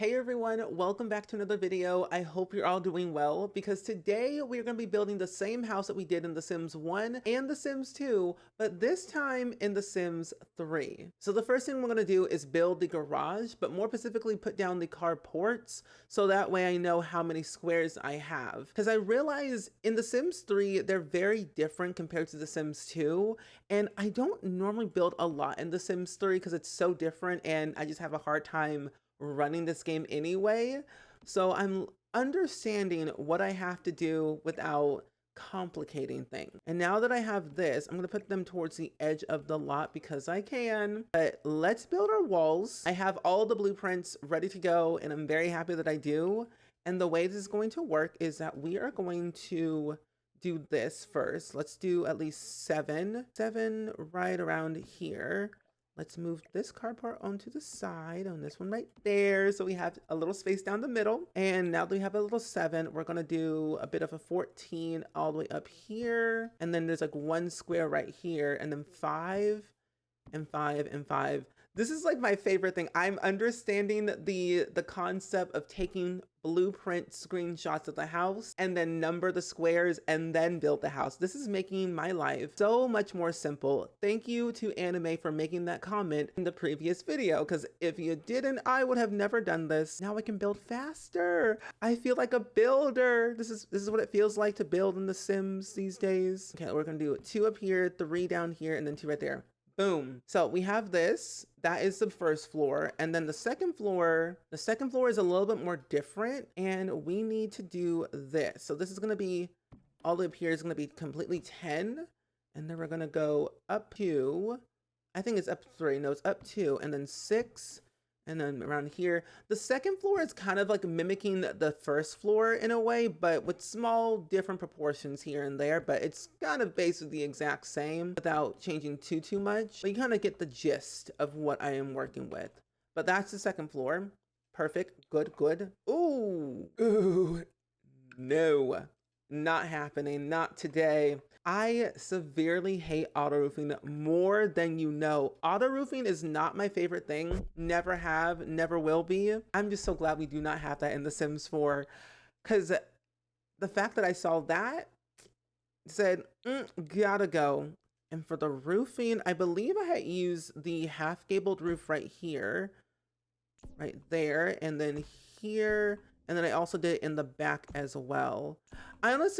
Hey everyone, welcome back to another video. I hope you're all doing well because today we're going to be building the same house that we did in The Sims 1 and The Sims 2, but this time in The Sims 3. So the first thing we're going to do is build the garage, but more specifically put down the carports so that way I know how many squares I have. Because I realize in The Sims 3, they're very different compared to The Sims 2, and I don't normally build a lot in The Sims 3 because it's so different and I just have a hard time running this game anyway. So I'm understanding what I have to do without complicating things. And now that I have this, I'm going to put them towards the edge of the lot because I can. But let's build our walls. I have all the blueprints ready to go and I'm very happy that I do. And the way this is going to work is that we are going to do this first. Let's do at least seven right around here. Let's move this carport onto the side on this one right there. So we have a little space down the middle. And now that we have a little 7, we're gonna do a bit of a 14 all the way up here. And then there's like 1 square right here and then 5 and 5 and 5. This is like my favorite thing. I'm understanding the concept of taking blueprint screenshots of the house and then number the squares and then build the house. This is making my life so much more simple. Thank you to Anime for making that comment in the previous video, because if you didn't, I would have never done this. Now I can build faster. I feel like a builder. This is what it feels like to build in The Sims these days. Okay, we're gonna do 2 up here, 3 down here, and then 2 right there. Boom. So we have this, that is the first floor. And then the second floor is a little bit more different and we need to do this. So this is going to be, all the way up here is going to be completely 10. And then we're going to go up to, I think it's up 3. No, it's up 2 and then 6. And then around here, the second floor is kind of like mimicking the first floor in a way, but with small different proportions here and there, but it's kind of basically the exact same without changing too much. But you kind of get the gist of what I am working with. But that's the second floor. Perfect. Good. Ooh, no, not happening. Not today. I severely hate auto roofing more than you know. Auto roofing is not my favorite thing. Never have, never will be. I'm just so glad we do not have that in The Sims 4. Because the fact that I saw that said, gotta go. And for the roofing, I believe I had used the half gabled roof right here. Right there. And then here. And then I also did it in the back as well. I will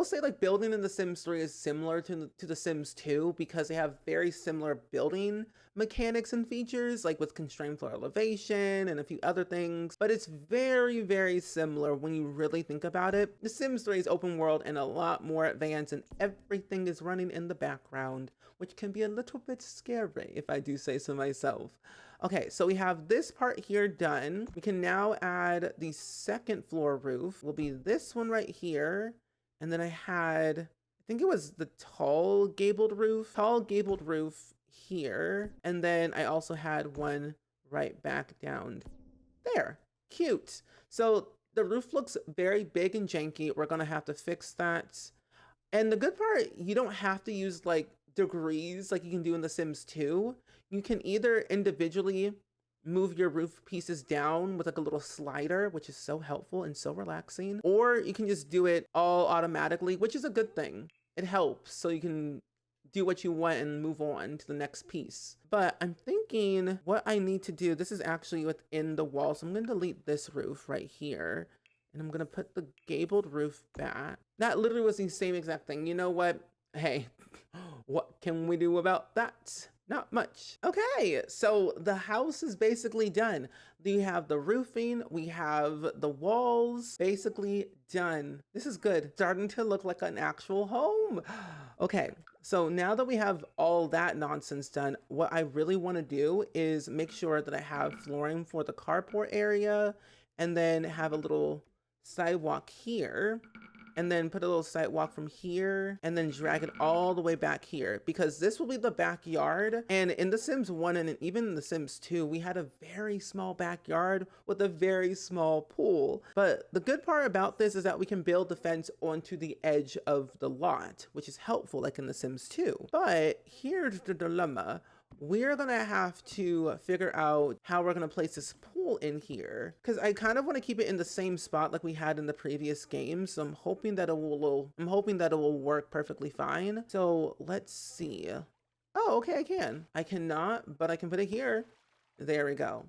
say like building in The Sims 3 is similar to The Sims 2 because they have very similar building mechanics and features, like with constrained floor elevation and a few other things. But it's very similar when you really think about it. The Sims 3 is open world and a lot more advanced and everything is running in the background, which can be a little bit scary if I do say so myself. Okay, so we have this part here done. We can now add the second floor roof. Will be this one right here. And then I think it was the tall gabled roof here. And then I also had one right back down there. Cute. So the roof looks very big and janky. We're gonna have to fix that. And the good part, you don't have to use like degrees like you can do in The Sims 2. You can either individually move your roof pieces down with like a little slider, which is so helpful and so relaxing, or you can just do it all automatically, which is a good thing. It helps so you can do what you want and move on to the next piece. But I'm thinking what I need to do, this is actually within the wall, so I'm going to delete this roof right here. And I'm going to put the gabled roof back. That literally was the same exact thing. You know what? Hey, what can we do about that? Not much. Okay, so the house is basically done. We have the roofing, we have the walls, basically done. This is good. Starting to look like an actual home. Okay, so now that we have all that nonsense done, what I really want to do is make sure that I have flooring for the carport area and then have a little sidewalk here. And then put a little sidewalk from here and then drag it all the way back here because this will be the backyard. And in The Sims 1 and even in The Sims 2, we had a very small backyard with a very small pool. But the good part about this is that we can build the fence onto the edge of the lot, which is helpful like in The Sims 2. But here's the dilemma. We're gonna have to figure out how we're gonna place this pool pool in here because I kind of want to keep it in the same spot like we had in the previous game. So I'm hoping that it will work perfectly fine. So let's see. Oh, okay, I cannot, but I can put it here. There we go.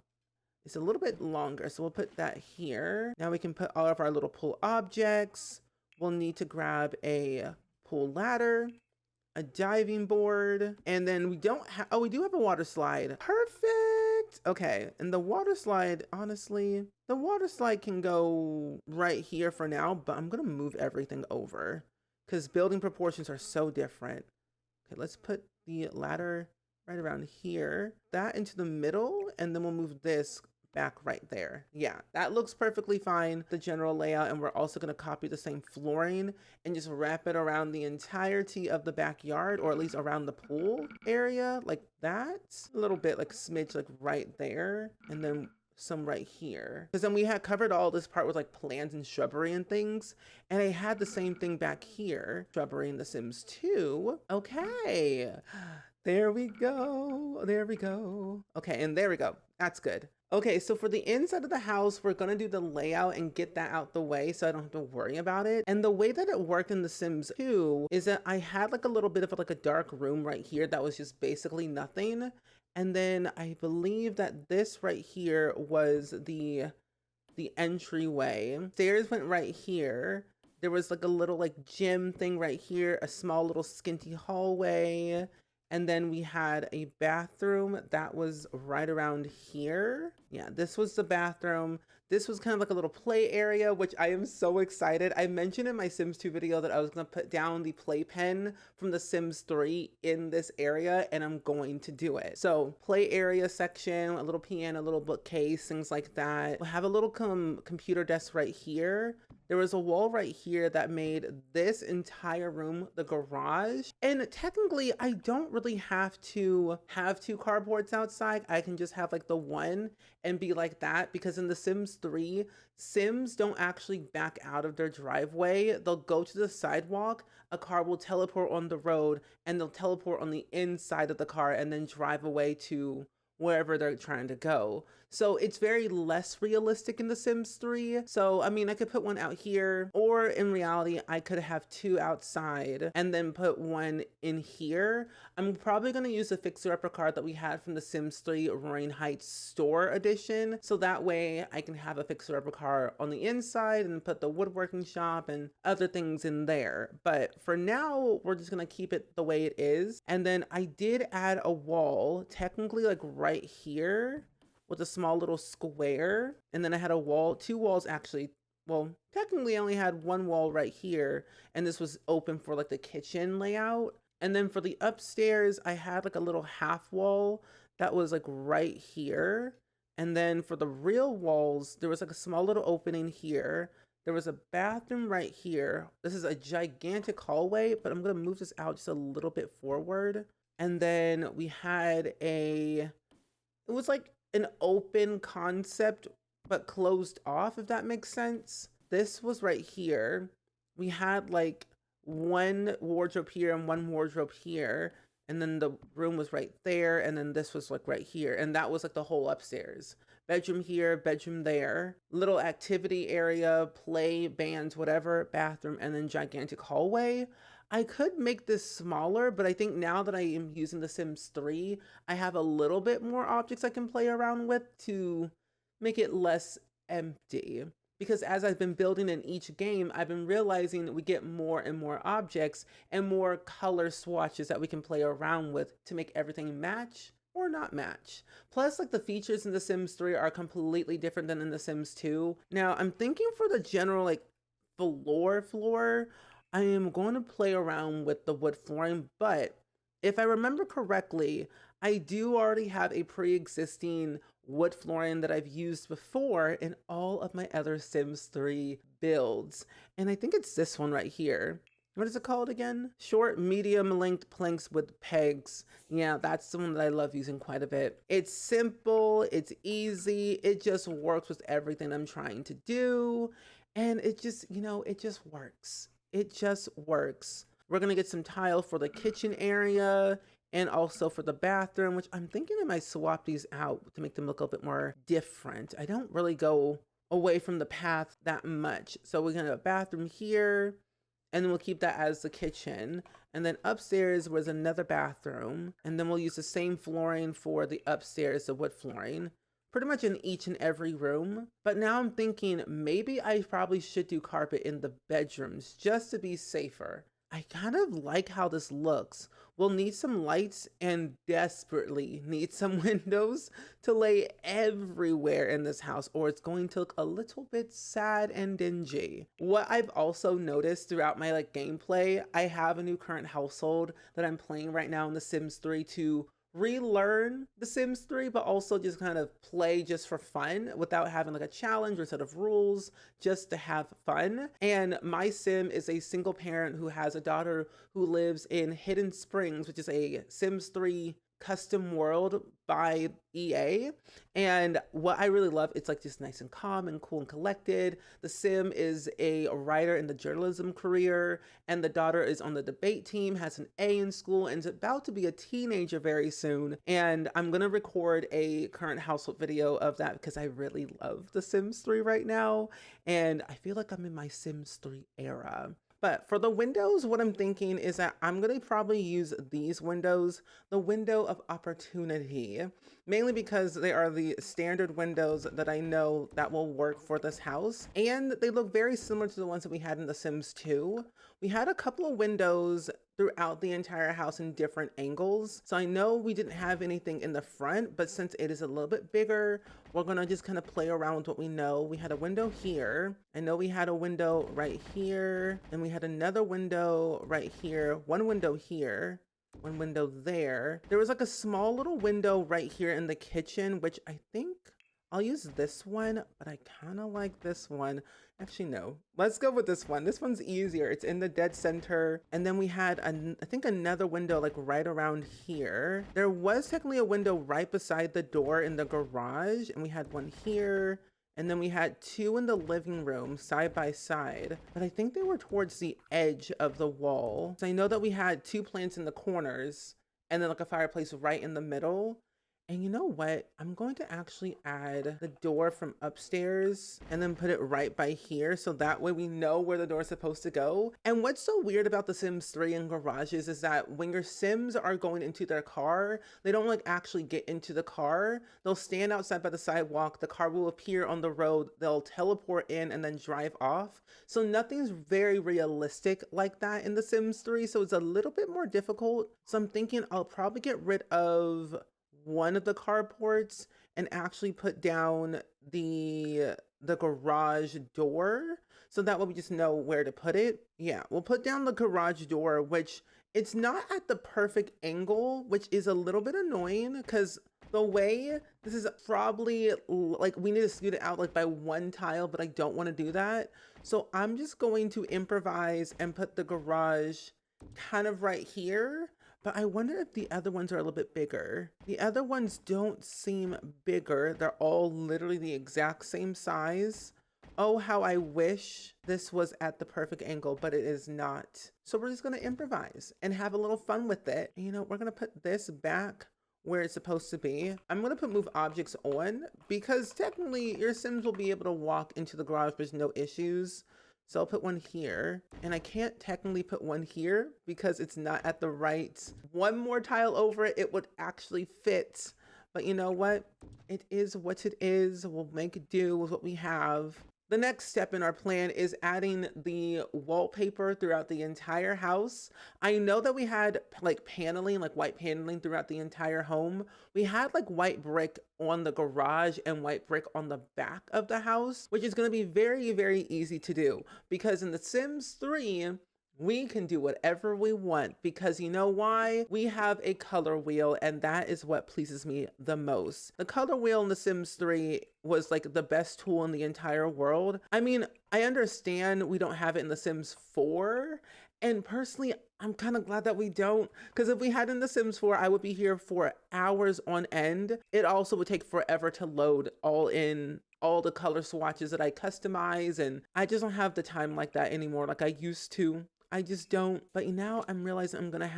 It's a little bit longer, so we'll put that here. Now we can put all of our little pool objects. We'll need to grab a pool ladder, a diving board, and then we don't have, oh, we do have a water slide. Perfect. Okay, and the water slide, honestly, the water slide can go right here for now, but I'm gonna move everything over because building proportions are so different. Okay, let's put the ladder right around here, that into the middle, and then we'll move this back right there. Yeah, that looks perfectly fine, the general layout. And we're also going to copy the same flooring and just wrap it around the entirety of the backyard, or at least around the pool area like that. A little bit like smidge like right there, and then some right here, because then we had covered all this part with like plants and shrubbery and things, and I had the same thing back here, shrubbery in The Sims 2. Okay, there we go, there we go. Okay, and there we go, that's good. Okay, so for the inside of the house, we're gonna do the layout and get that out the way so I don't have to worry about it. And the way that it worked in The Sims 2 is that I had like a little bit of like a dark room right here that was just basically nothing. And then I believe that this right here was the entryway. Stairs went right here. There was like a little like gym thing right here, a small little skinty hallway. And then we had a bathroom that was right around here. Yeah, this was the bathroom. This was kind of like a little play area, which I am so excited. I mentioned in my Sims 2 video that I was gonna put down the playpen from The Sims 3 in this area, and I'm going to do it. So play area section, a little piano, a little bookcase, things like that. We'll have a little computer desk right here. There was a wall right here that made this entire room the garage. And technically, I don't really have to have two carports outside. I can just have like the one and be like that, because in The Sims 3, Sims don't actually back out of their driveway. They'll go to the sidewalk, a car will teleport on the road, and they'll teleport on the inside of the car and then drive away to wherever they're trying to go. So it's very less realistic in The Sims 3. So, I mean, I could put one out here, or in reality, I could have two outside and then put one in here. I'm probably going to use the fixer-upper card that we had from The Sims 3 Roaring Heights Store Edition. So that way I can have a fixer-upper card on the inside and put the woodworking shop and other things in there. But for now, we're just going to keep it the way it is. And then I did add a wall, technically like right here, with a small little square. And then I had a wall, two walls actually. Well, technically I only had one wall right here, and this was open for like the kitchen layout. And then for the upstairs, I had like a little half wall that was like right here. And then for the real walls, there was like a small little opening here. There was a bathroom right here. This is a gigantic hallway, but I'm gonna move this out just a little bit forward. And then we had it was like an open concept, but closed off, if that makes sense. This was right here. We had like one wardrobe here and one wardrobe here. And then the room was right there. And then this was like right here. And that was like the whole upstairs. Bedroom here, bedroom there. Little activity area, play, bands, whatever, bathroom, and then gigantic hallway. I could make this smaller, but I think now that I am using The Sims 3, I have a little bit more objects I can play around with to make it less empty. Because as I've been building in each game, I've been realizing that we get more and more objects and more color swatches that we can play around with to make everything match or not match. Plus, like, the features in The Sims 3 are completely different than in The Sims 2. Now, I'm thinking for the general, like, floor, I am going to play around with the wood flooring, but if I remember correctly, I do already have a pre-existing wood flooring that I've used before in all of my other Sims 3 builds. And I think it's this one right here. What is it called again? Short, medium length planks with pegs. Yeah, that's the one that I love using quite a bit. It's simple, it's easy, it just works with everything I'm trying to do. And it just, it just works. It just works. We're gonna get some tile for the kitchen area and also for the bathroom, which I'm thinking I might swap these out to make them look a little bit more different. I don't really go away from the path that much. So we're gonna have a bathroom here, and then we'll keep that as the kitchen. And then upstairs was another bathroom, and then we'll use the same flooring for the upstairs, the wood flooring, pretty much in each and every room. But now I'm thinking maybe I probably should do carpet in the bedrooms just to be safer. I kind of like how this looks. We'll need some lights and desperately need some windows to lay everywhere in this house, or it's going to look a little bit sad and dingy. What I've also noticed throughout my gameplay, I have a new current household that I'm playing right now in The Sims 3 to relearn The Sims 3, but also just kind of play just for fun without having a challenge or set of rules, just to have fun. And my sim is a single parent who has a daughter who lives in Hidden Springs, which is a Sims 3 custom world by EA. And what I really love, it's just nice and calm and cool and collected. The sim is a writer in the journalism career, and the daughter is on the debate team, has an A in school, and is about to be a teenager very soon. And I'm gonna record a current household video of that because I really love The Sims 3 right now, and I feel like I'm in my Sims 3 era. But for the windows, what I'm thinking is that I'm going to probably use these windows, the window of opportunity, mainly because they are the standard windows that I know that will work for this house. And they look very similar to the ones that we had in The Sims 2. We had a couple of windows throughout the entire house in different angles. So I know we didn't have anything in the front, but since it is a little bit bigger, we're gonna just kind of play around with what we know. We had a window here. I know we had a window right here, and we had another window right here, one window here, one window there. There was a small little window right here in the kitchen, which I think I'll use this one, but I kind of like this one. Actually, no, let's go with this one. This one's easier. It's in the dead center. And then we had, I think, another window right around here. There was technically a window right beside the door in the garage, and we had one here. And then we had two in the living room side by side, but I think they were towards the edge of the wall. So I know that we had two plants in the corners and then a fireplace right in the middle. And you know what? I'm going to actually add the door from upstairs and then put it right by here. So that way we know where the door is supposed to go. And what's so weird about The Sims 3 and garages is that when your Sims are going into their car, they don't actually get into the car. They'll stand outside by the sidewalk. The car will appear on the road. They'll teleport in and then drive off. So nothing's very realistic like that in The Sims 3. So it's a little bit more difficult. So I'm thinking I'll probably get rid of one of the carports and actually put down the garage door, so that way we just know where to put it. Yeah, we'll put down the garage door, which it's not at the perfect angle, which is a little bit annoying because the way this is probably we need to scoot it out by one tile, but I don't want to do that. So I'm just going to improvise and put the garage kind of right here. But I wonder if the other ones are a little bit bigger. The other ones don't seem bigger. They're all literally the exact same size. Oh, how I wish this was at the perfect angle, but it is not. So we're just gonna improvise and have a little fun with it. You know, we're gonna put this back where it's supposed to be. I'm gonna put move objects on because technically your Sims will be able to walk into the garage with no issues. So I'll put one here, and I can't technically put one here because it's not at the right. One more tile over it, it would actually fit. But you know what? It is what it is. We'll make do with what we have. The next step in our plan is adding the wallpaper throughout the entire house. I know that we had paneling, white paneling throughout the entire home. We had white brick on the garage and white brick on the back of the house, which is going to be very, very easy to do because in The Sims 3, we can do whatever we want because you know why? We have a color wheel, and that is what pleases me the most. The color wheel in The Sims 3 was the best tool in the entire world. I mean, I understand we don't have it in The Sims 4, and personally, I'm kind of glad that we don't, because if we had in The Sims 4, I would be here for hours on end. It also would take forever to load all the color swatches that I customize, and I just don't have the time like that anymore like I used to. I just don't. But now I'm realizing I'm gonna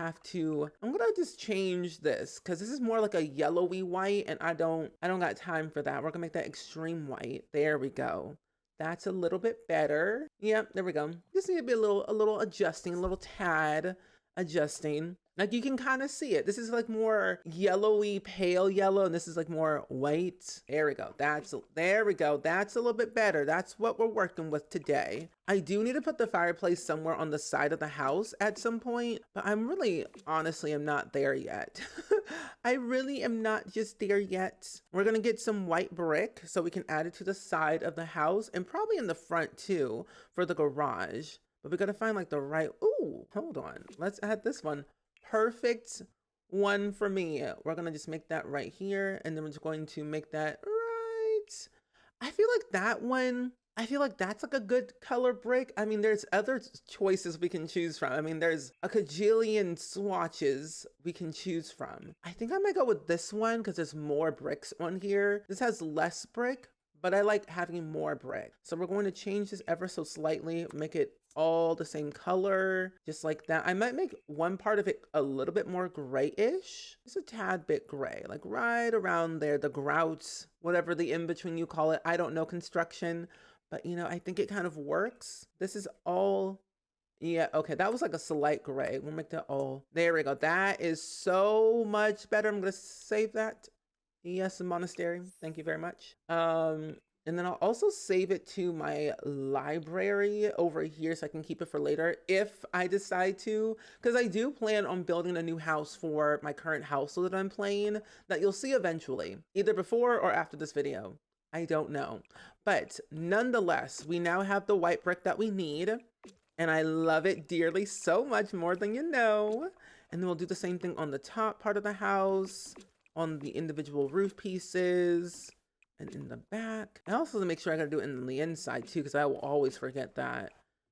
just change this because this is more like a yellowy white, and I don't got time for that. We're gonna make that extreme white. There we go. That's a little bit better. Yep, there we go. Just need to be a little adjusting, a little tad adjusting. Like you can kind of see it. This is like more yellowy, pale yellow, and this is like more white. There we go. There we go. That's a little bit better. That's what we're working with today. I do need to put the fireplace somewhere on the side of the house at some point, but honestly, I'm not there yet. I really am not just there yet. We're gonna get some white brick so we can add it to the side of the house and probably in the front too for the garage. But we gotta find like the right, ooh, hold on. Let's add this one. Perfect one for me. We're gonna just make that right here, and then we're just going to make that right. I feel like that's like a good color brick. I mean, there's other choices we can choose from. I mean, there's a cajillion swatches we can choose from. I think I might go with this one because there's more bricks on here. This has less brick, but I like having more brick. So we're going to change this ever so slightly, make it all the same color, just like that. I might make one part of it a little bit more grayish, just a tad bit gray, like right around there, the grouts, whatever the in-between you call it. I don't know construction, but I think it kind of works. This is all, yeah, okay, that was like a slight gray. We'll make that all, there we go. That is so much better. I'm gonna save that. Yes, a monastery. Thank you very much. And then I'll also save it to my library over here so I can keep it for later if I decide to, because I do plan on building a new house for my current house that I'm playing that you'll see eventually, either before or after this video. I don't know. But nonetheless, we now have the white brick that we need, and I love it dearly, so much more than you know. And then we'll do the same thing on the top part of the house, on the individual roof pieces, and in the back. I also have to make sure I gotta do it in the inside too, because I will always forget that.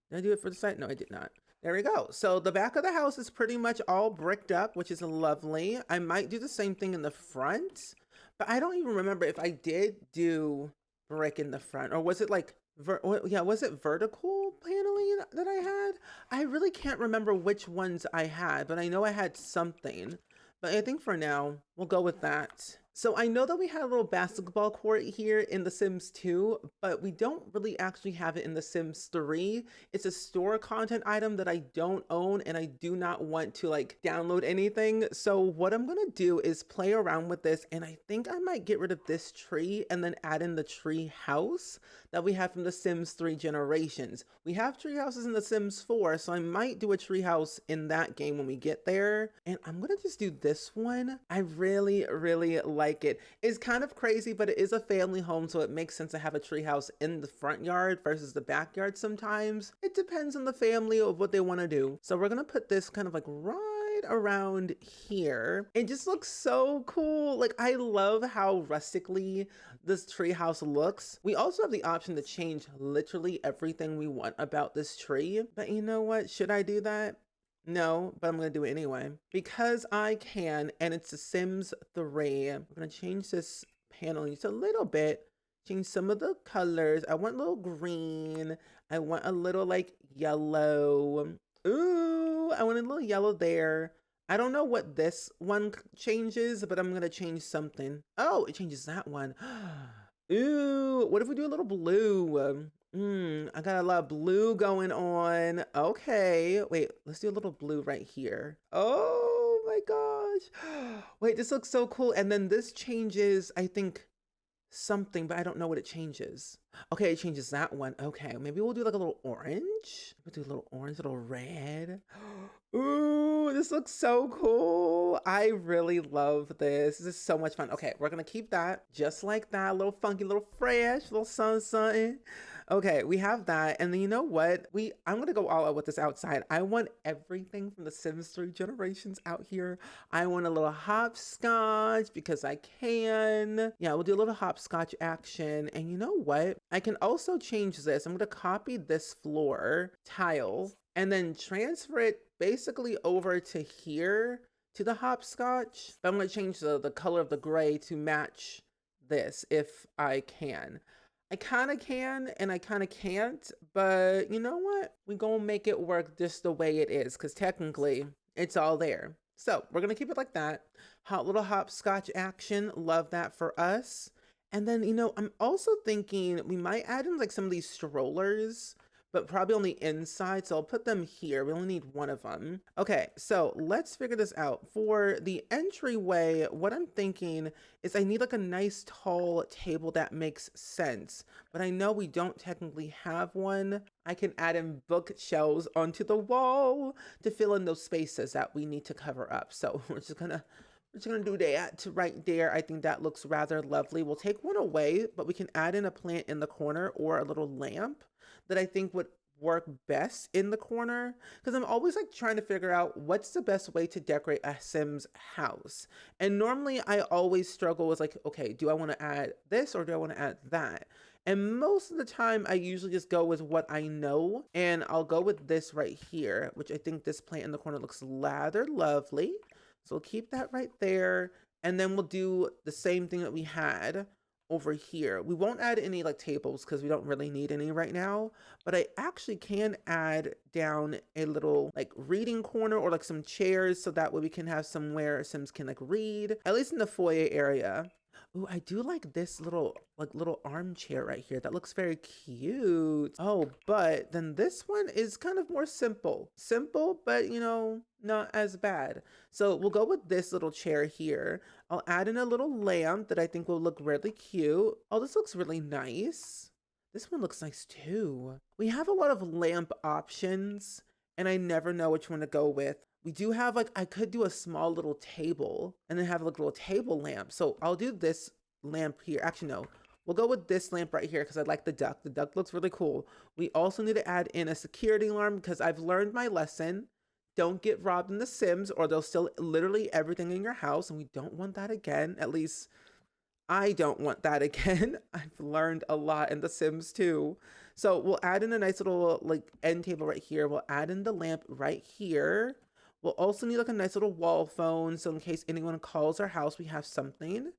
Did I do it for the side? No, I did not. There we go. So the back of the house is pretty much all bricked up, which is lovely. I might do the same thing in the front, but I don't even remember if I did do brick in the front, or was it like, was it vertical paneling that I had? I really can't remember which ones I had, but I know I had something. But I think for now, we'll go with that. So I know that we had a little basketball court here in The Sims 2, but we don't really actually have it in The Sims 3. It's a store content item that I don't own, and I do not want to like download anything. So what I'm gonna do is play around with this, and I think I might get rid of this tree and then add in the tree house that we have from The Sims 3 Generations. We have tree houses in The Sims 4, so I might do a tree house in that game when we get there. And I'm gonna just do this one. I really, really like it. It's kind of crazy, but it is a family home, so it makes sense to have a treehouse in the front yard versus the backyard sometimes. It depends on the family of what they want to do. So we're gonna put this kind of like right around here. It just looks so cool. Like I love how rustically this treehouse looks. We also have the option to change literally everything we want about this tree. But you know what? Should I do that? No, but I'm gonna do it anyway because I can, and it's The Sims 3. I'm gonna change this panel just a little bit, change some of the colors. I want a little green. I want a little like yellow. Ooh, I want a little yellow there. I don't know what this one changes, but I'm gonna change something. Oh, it changes that one. Ooh, what if we do a little blue? I got a lot of blue going on. Okay, wait, let's do a little blue right here. Oh my gosh. Wait, this looks so cool. And then this changes, I think, something, but I don't know what it changes. Okay, it changes that one. Okay, maybe we'll do like a little orange. We'll do a little orange, a little red. Ooh, this looks so cool. I really love this. This is so much fun. Okay, we're gonna keep that just like that. A little funky, a little fresh, a little something. Okay, we have that. And then you know what? I'm gonna go all out with this outside. I want everything from The Sims 3 Generations out here. I want a little hopscotch because I can. Yeah, we'll do a little hopscotch action. And you know what? I can also change this. I'm gonna copy this floor tile and then transfer it basically over to here to the hopscotch. But I'm gonna change the color of the gray to match this if I can. I kind of can and I kind of can't, but you know what? We gonna make it work just the way it is because technically it's all there. So we're gonna keep it like that. Hot little hopscotch action. Love that for us. And then, I'm also thinking we might add in like some of these strollers, but probably on the inside. So I'll put them here. We only need one of them. Okay, so let's figure this out. For the entryway, what I'm thinking is I need like a nice tall table that makes sense, but I know we don't technically have one. I can add in bookshelves onto the wall to fill in those spaces that we need to cover up. So we're just gonna do that right there. I think that looks rather lovely. We'll take one away, but we can add in a plant in the corner or a little lamp that I think would work best in the corner, because I'm always like trying to figure out what's the best way to decorate a Sims house. And normally I always struggle with like, okay, do I want to add this or do I want to add that? And most of the time I usually just go with what I know, and I'll go with this right here, which I think this plant in the corner looks rather lovely. So we'll keep that right there. And then we'll do the same thing that we had over here. We won't add any like tables because we don't really need any right now, but I actually can add down a little like reading corner or like some chairs so that way we can have somewhere Sims can like read, at least in the foyer area. Ooh, I do like this little armchair right here. That looks very cute. Oh, but then this one is kind of more simple. Simple, but not as bad. So we'll go with this little chair here. I'll add in a little lamp that I think will look really cute. Oh, this looks really nice. This one looks nice too. We have a lot of lamp options and I never know which one to go with. We do have like, I could do a small little table and then have like a little table lamp. So I'll do this lamp here. Actually, no, we'll go with this lamp right here because I like the duck. The duck looks really cool. We also need to add in a security alarm because I've learned my lesson. Don't get robbed in The Sims or they'll steal literally everything in your house. And we don't want that again. At least I don't want that again. I've learned a lot in The Sims too. So we'll add in a nice little like end table right here. We'll add in the lamp right here. We'll also need like a nice little wall phone, so in case anyone calls our house, we have something.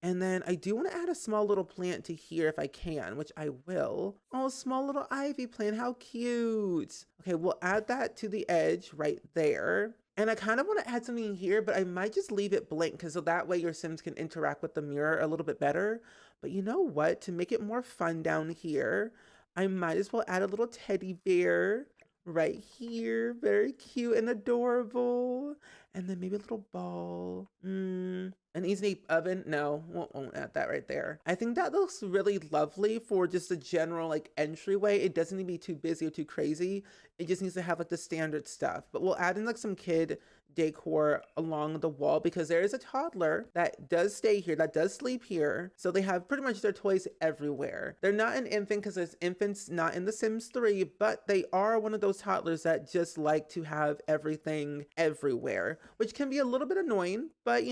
And then I do want to add a small little plant to here if I can, which I will. Oh, small little ivy plant, how cute. Okay, we'll add that to the edge right there. And I kind of want to add something here, but I might just leave it blank because so that way your Sims can interact with the mirror a little bit better. But you know what? To make it more fun down here, I might as well add a little teddy bear right here, very cute and adorable. And then maybe a little ball. An easy oven. No, won't add that right there. I think that looks really lovely for just a general like entryway. It doesn't need to be too busy or too crazy. It just needs to have like the standard stuff. But we'll add in like some kid decor along the wall because there is a toddler that does stay here, that does sleep here. So they have pretty much their toys everywhere. They're not an infant because there's infants not in The Sims 3, but they are one of those toddlers that just like to have everything everywhere, which can be a little bit annoying, but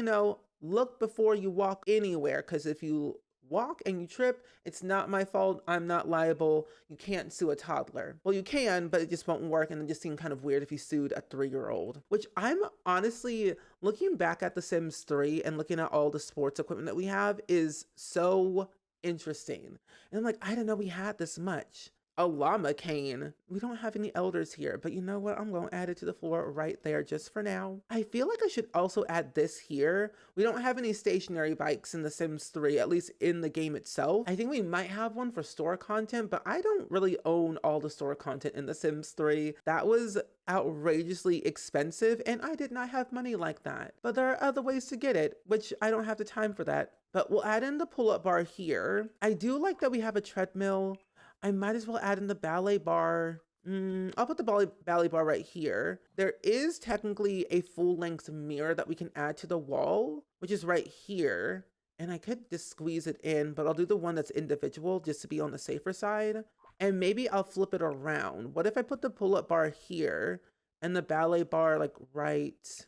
look before you walk anywhere, because if you walk and you trip, it's not my fault. I'm not liable. You can't sue a toddler. Well, you can, but it just won't work, and it just seemed kind of weird if you sued a 3-year-old, which I'm honestly looking back at The Sims 3 and looking at all the sports equipment that we have is so interesting. And I'm like, I didn't know we had this much. A llama cane. We don't have any elders here, but you know what? I'm going to add it to the floor right there just for now. I feel like I should also add this here. We don't have any stationary bikes in The Sims 3, at least in the game itself. I think we might have one for store content, but I don't really own all the store content in The Sims 3. That was outrageously expensive, and I did not have money like that. But there are other ways to get it, which I don't have the time for that. But we'll add in the pull-up bar here. I do like that we have a treadmill. I might as well add in the ballet bar. I'll put the ballet bar right here. There is technically a full-length mirror that we can add to the wall, which is right here. And I could just squeeze it in, but I'll do the one that's individual just to be on the safer side. And maybe I'll flip it around. What if I put the pull-up bar here and the ballet bar like right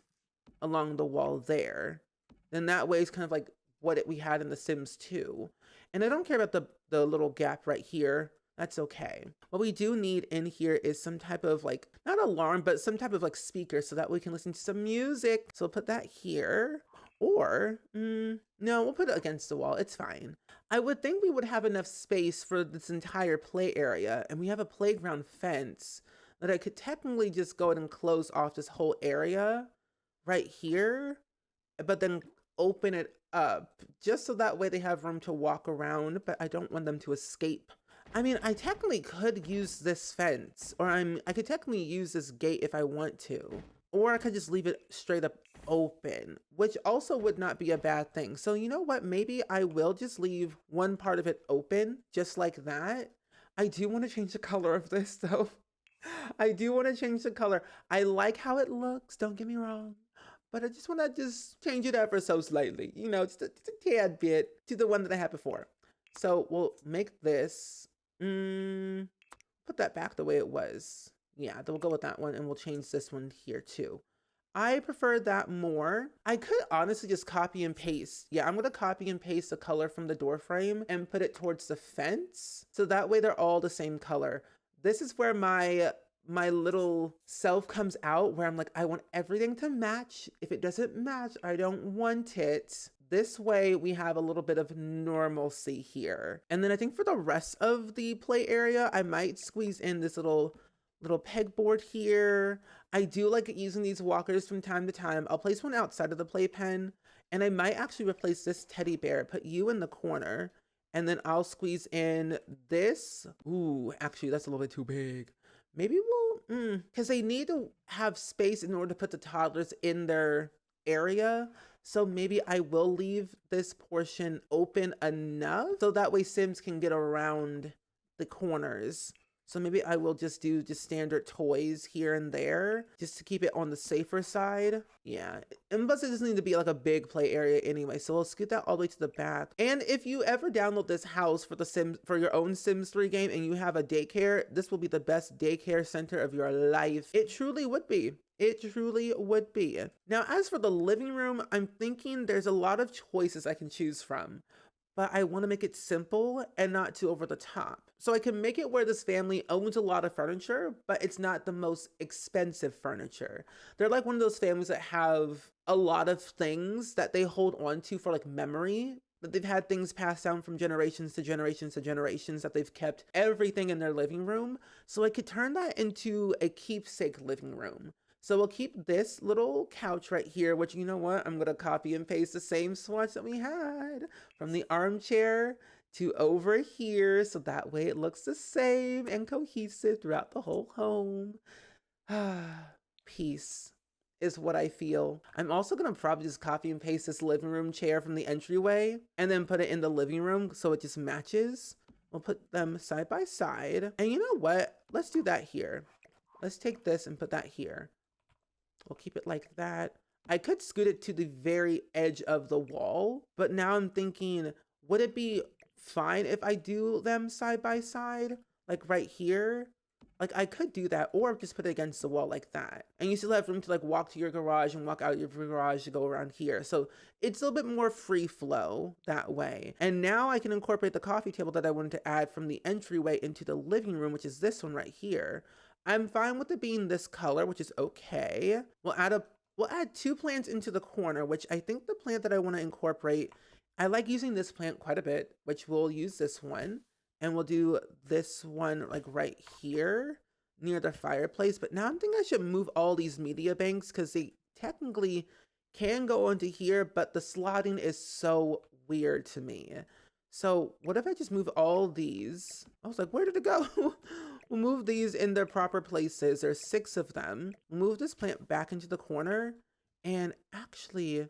along the wall there? Then that way it's kind of like what we had in The Sims 2. And I don't care about the little gap right here. That's okay. What we do need in here is some type of like, not alarm, but some type of like speaker so that we can listen to some music. So I'll put that here. Or, no, we'll put it against the wall. It's fine. I would think we would have enough space for this entire play area, and we have a playground fence that I could technically just go ahead and close off this whole area right here, but then open it up just so that way they have room to walk around, but I don't want them to escape. I mean, I technically could use this fence, or I could technically use this gate if I want to, or I could just leave it straight up open, which also would not be a bad thing. So you know what? Maybe I will just leave one part of it open just like that. I do want to change the color of this though. I do want to change the color. I like how it looks, don't get me wrong, but I just want to just change it ever so slightly, you know, just a tad bit to the one that I had before. So we'll make this, put that back the way it was. Yeah, then we'll go with that one, and we'll change this one here too. I prefer that more. I could honestly just copy and paste. Yeah, I'm gonna copy and paste the color from the door frame and put it towards the fence. So that way they're all the same color. This is where my little self comes out, where I'm like, I want everything to match. If it doesn't match, I don't want it. This way we have a little bit of normalcy here. And then I think for the rest of the play area, I might squeeze in this little pegboard here. I do like using these walkers from time to time. I'll place one outside of the playpen, and I might actually replace this teddy bear, put you in the corner, and then I'll squeeze in this. Ooh, actually that's a little bit too big. Maybe we'll, because they need to have space in order to put the toddlers in their area. So maybe I will leave this portion open enough so that way Sims can get around the corners. So maybe I will just do just standard toys here and there just to keep it on the safer side. Yeah, and plus it doesn't need to be like a big play area anyway. So we'll scoot that all the way to the back. And if you ever download this house for your own Sims 3 game and you have a daycare, this will be the best daycare center of your life. It truly would be. It truly would be. Now, as for the living room, I'm thinking there's a lot of choices I can choose from, but I want to make it simple and not too over the top. So I can make it where this family owns a lot of furniture, but it's not the most expensive furniture. They're like one of those families that have a lot of things that they hold on to for like memory, that they've had things passed down from generations to generations to generations, that they've kept everything in their living room. So I could turn that into a keepsake living room. So we'll keep this little couch right here, which, you know what, I'm going to copy and paste the same swatch that we had from the armchair to over here. So that way it looks the same and cohesive throughout the whole home. Peace is what I feel. I'm also going to probably just copy and paste this living room chair from the entryway and then put it in the living room so it just matches. We'll put them side by side. And you know what? Let's do that here. Let's take this and put that here. We'll keep it like that. I could scoot it to the very edge of the wall, but now I'm thinking, would it be fine if I do them side by side? Like right here? Like I could do that, or just put it against the wall like that. And you still have room to like walk to your garage and walk out your garage to go around here. So it's a little bit more free flow that way. And now I can incorporate the coffee table that I wanted to add from the entryway into the living room, which is this one right here. I'm fine with it being this color, which is okay. We'll add two plants into the corner, which I think the plant that I want to incorporate, I like using this plant quite a bit, which we'll use this one. And we'll do this one like right here near the fireplace. But now I'm thinking I should move all these media banks because they technically can go onto here, but the slotting is so weird to me. So what if I just move all these? I was like, where did it go? We'll move these in their proper places. There's 6 of them. We'll move this plant back into the corner. And actually,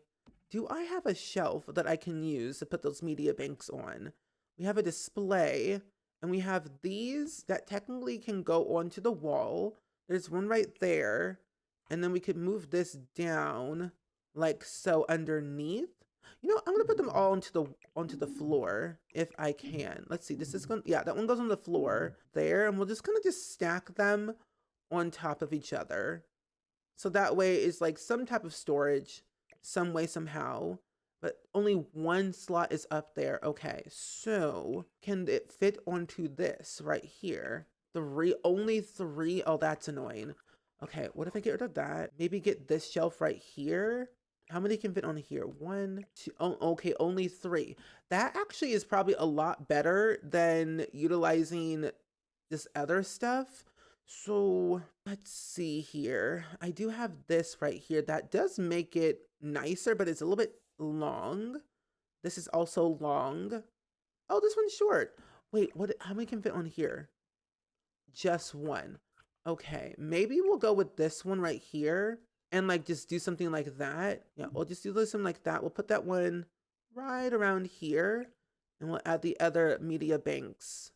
do I have a shelf that I can use to put those media banks on? We have a display, and we have these that technically can go onto the wall. There's one right there. And then we could move this down like so underneath. You know, I'm gonna put them all onto the floor if I can. Let's see, this is going, yeah, that one goes on the floor there, and we're just gonna stack them on top of each other. So that way it's like some type of storage, some way, somehow, but only one slot is up there. Okay, so can it fit onto this right here? Only 3, oh, that's annoying. Okay, what if I get rid of that? Maybe get this shelf right here. How many can fit on here? One, two, oh, okay, only three. That actually is probably a lot better than utilizing this other stuff. So let's see here. I do have this right here. That does make it nicer, but it's a little bit long. This is also long. Oh, this one's short. Wait, what? How many can fit on here? Just one. Okay, maybe we'll go with this one right here and like just do something like that. Yeah, we'll just do something like that. We'll put that one right around here and we'll add the other media banks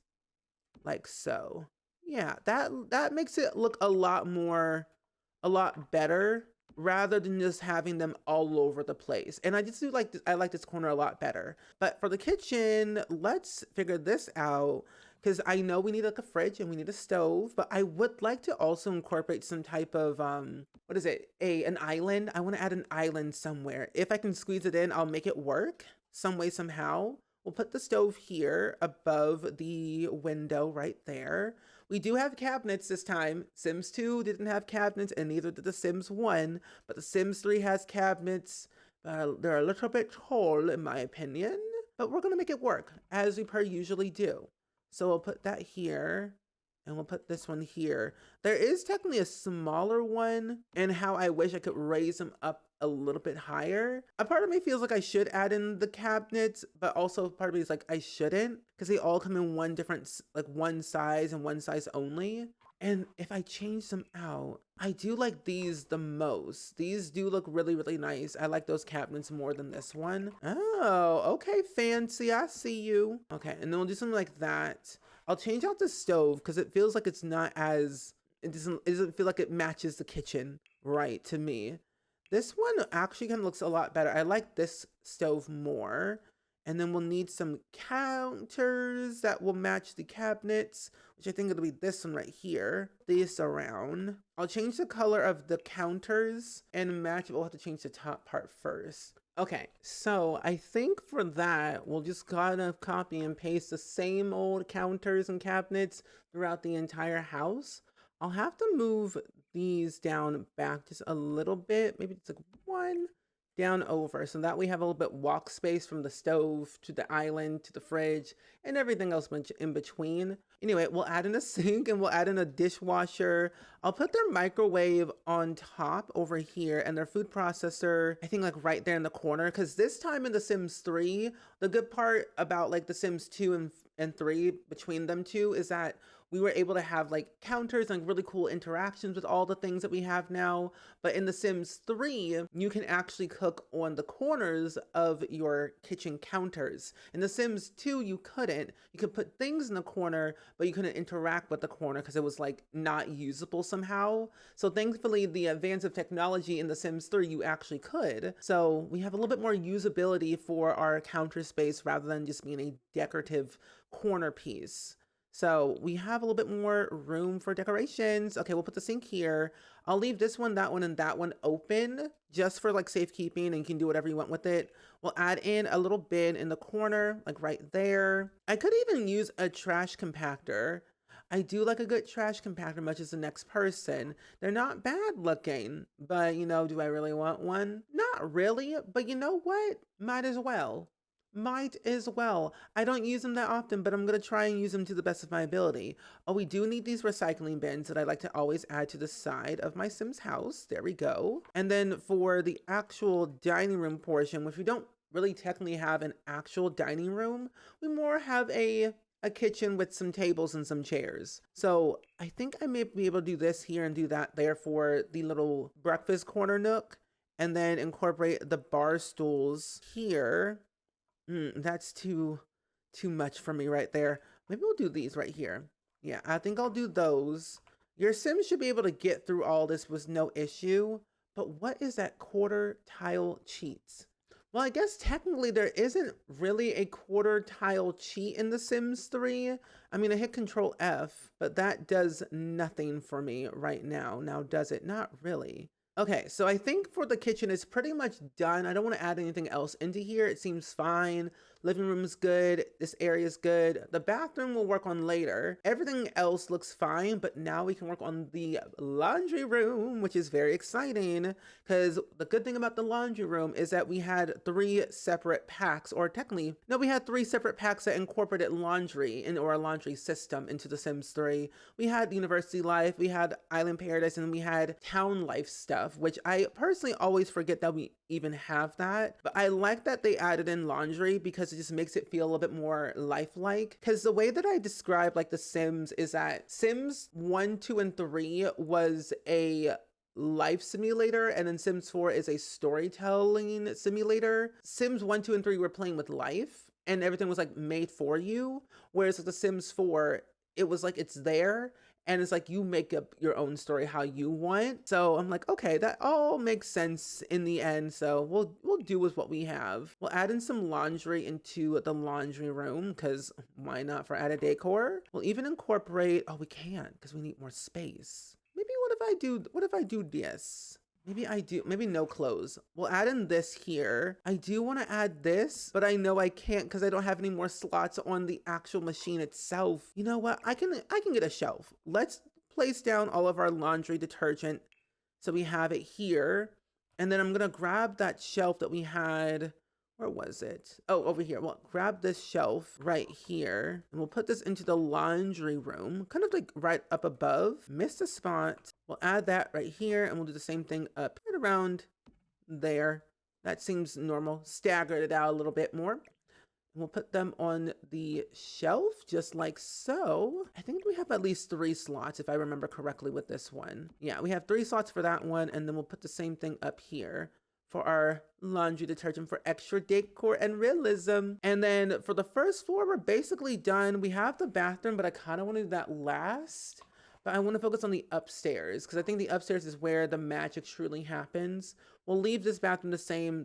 like so. Yeah, that makes it look a lot better rather than just having them all over the place. And I just do like this, I like this corner a lot better. But for the kitchen, let's figure this out because I know we need like a fridge and we need a stove, but I would like to also incorporate some type of what is it? An island. I want to add an island somewhere. If I can squeeze it in, I'll make it work some way somehow. We'll put the stove here above the window right there. We do have cabinets this time. Sims 2 didn't have cabinets and neither did the Sims 1, but the Sims 3 has cabinets. They're a little bit tall in my opinion, but we're gonna make it work as we per usually do. So we'll put that here and we'll put this one here. There is technically a smaller one and how I wish I could raise them up a little bit higher. A part of me feels like I should add in the cabinets, but also part of me is like I shouldn't because they all come in one different, like one size and one size only. And if I change them out, I do like these the most. These do look really, really nice. I like those cabinets more than this one. Oh, okay, fancy. I see you. Okay, and then we'll do something like that. I'll change out the stove because it feels like it's not as, it doesn't feel like it matches the kitchen right to me. This one actually kind of looks a lot better. I like this stove more. And then we'll need some counters that will match the cabinets, which I think it'll be this one right here. This around. I'll change the color of the counters and match it. We'll have to change the top part first. Okay, so I think for that, we'll just kind of copy and paste the same old counters and cabinets throughout the entire house. I'll have to move these down back just a little bit, maybe it's like one down over, so that we have a little bit walk space from the stove to the island to the fridge and everything else in between. Anyway, we'll add in a sink and we'll add in a dishwasher. I'll put their microwave on top over here and their food processor, I think like right there in the corner, because this time in the Sims 3, the good part about like the Sims 2 and 3 between them two is that we were able to have like counters and really cool interactions with all the things that we have now. But in The Sims 3, you can actually cook on the corners of your kitchen counters. In The Sims 2, you couldn't. You could put things in the corner, but you couldn't interact with the corner because it was like not usable somehow. So thankfully, the advance of technology in The Sims 3, you actually could. So we have a little bit more usability for our counter space rather than just being a decorative corner piece. So we have a little bit more room for decorations. Okay, we'll put the sink here. I'll leave this one, that one, and that one open just for like safekeeping, and you can do whatever you want with it. We'll add in a little bin in the corner, like right there. I could even use a trash compactor. I do like a good trash compactor much as the next person. They're not bad looking, but you know, do I really want one? Not really, but you know what? Might as well. Might as well. I don't use them that often, but I'm going to try and use them to the best of my ability. Oh, we do need these recycling bins that I like to always add to the side of my Sims house. There we go. And then for the actual dining room portion, which we don't really technically have an actual dining room, we more have a kitchen with some tables and some chairs. So I think I may be able to do this here and do that there for the little breakfast corner nook, and then incorporate the bar stools here. That's too much for me right there. Maybe we'll do these right here. Yeah, I think I'll do those. Your Sims should be able to get through all this with no issue. But what is that quarter tile cheats? Well, I guess technically there isn't really a quarter tile cheat in The Sims 3. I mean, I hit Control F, but that does nothing for me right now. Now, does it? Not really. Okay, so I think for the kitchen, it's pretty much done. I don't want to add anything else into here. It seems fine. Living room's good. This area's good. The bathroom will work on later. Everything else looks fine, but now we can work on the laundry room, which is very exciting, because the good thing about the laundry room is that we had 3 separate packs, or technically, no, we had 3 separate packs that incorporated laundry in our laundry system into The Sims 3. We had University Life, we had Island Paradise, and we had Town Life stuff, which I personally always forget that we even have that. But I like that they added in laundry because it just makes it feel a little bit more lifelike. Because the way that I describe like The Sims is that Sims 1, 2, and 3 was a life simulator, and then Sims 4 is a storytelling simulator. Sims 1, 2, and 3 were playing with life and everything was like made for you, whereas like The Sims 4, it was like it's there and it's like you make up your own story how you want. So I'm like, okay, that all makes sense in the end. So we'll do with what we have. We'll add in some laundry into the laundry room because why not for added decor? We'll even incorporate, oh, we can't because we need more space. Maybe what if I do this? Maybe no clothes. We'll add in this here. I do want to add this, but I know I can't because I don't have any more slots on the actual machine itself. You know what? I can get a shelf. Let's place down all of our laundry detergent so we have it here. And then I'm going to grab that shelf that we had. Where was it? Oh, over here. Well, grab this shelf right here and we'll put this into the laundry room, kind of like right up above. Missed a spot. We'll add that right here and we'll do the same thing up right around there. That seems normal. Stagger it out a little bit more. We'll put them on the shelf just like so. I think we have at least 3 slots if I remember correctly with this one. Yeah, we have 3 slots for that one, and then we'll put the same thing up here for our laundry detergent for extra decor and realism. And then for the first floor, we're basically done. We have the bathroom, but I kind of want to do that last. But I want to focus on the upstairs because I think the upstairs is where the magic truly happens. We'll leave this bathroom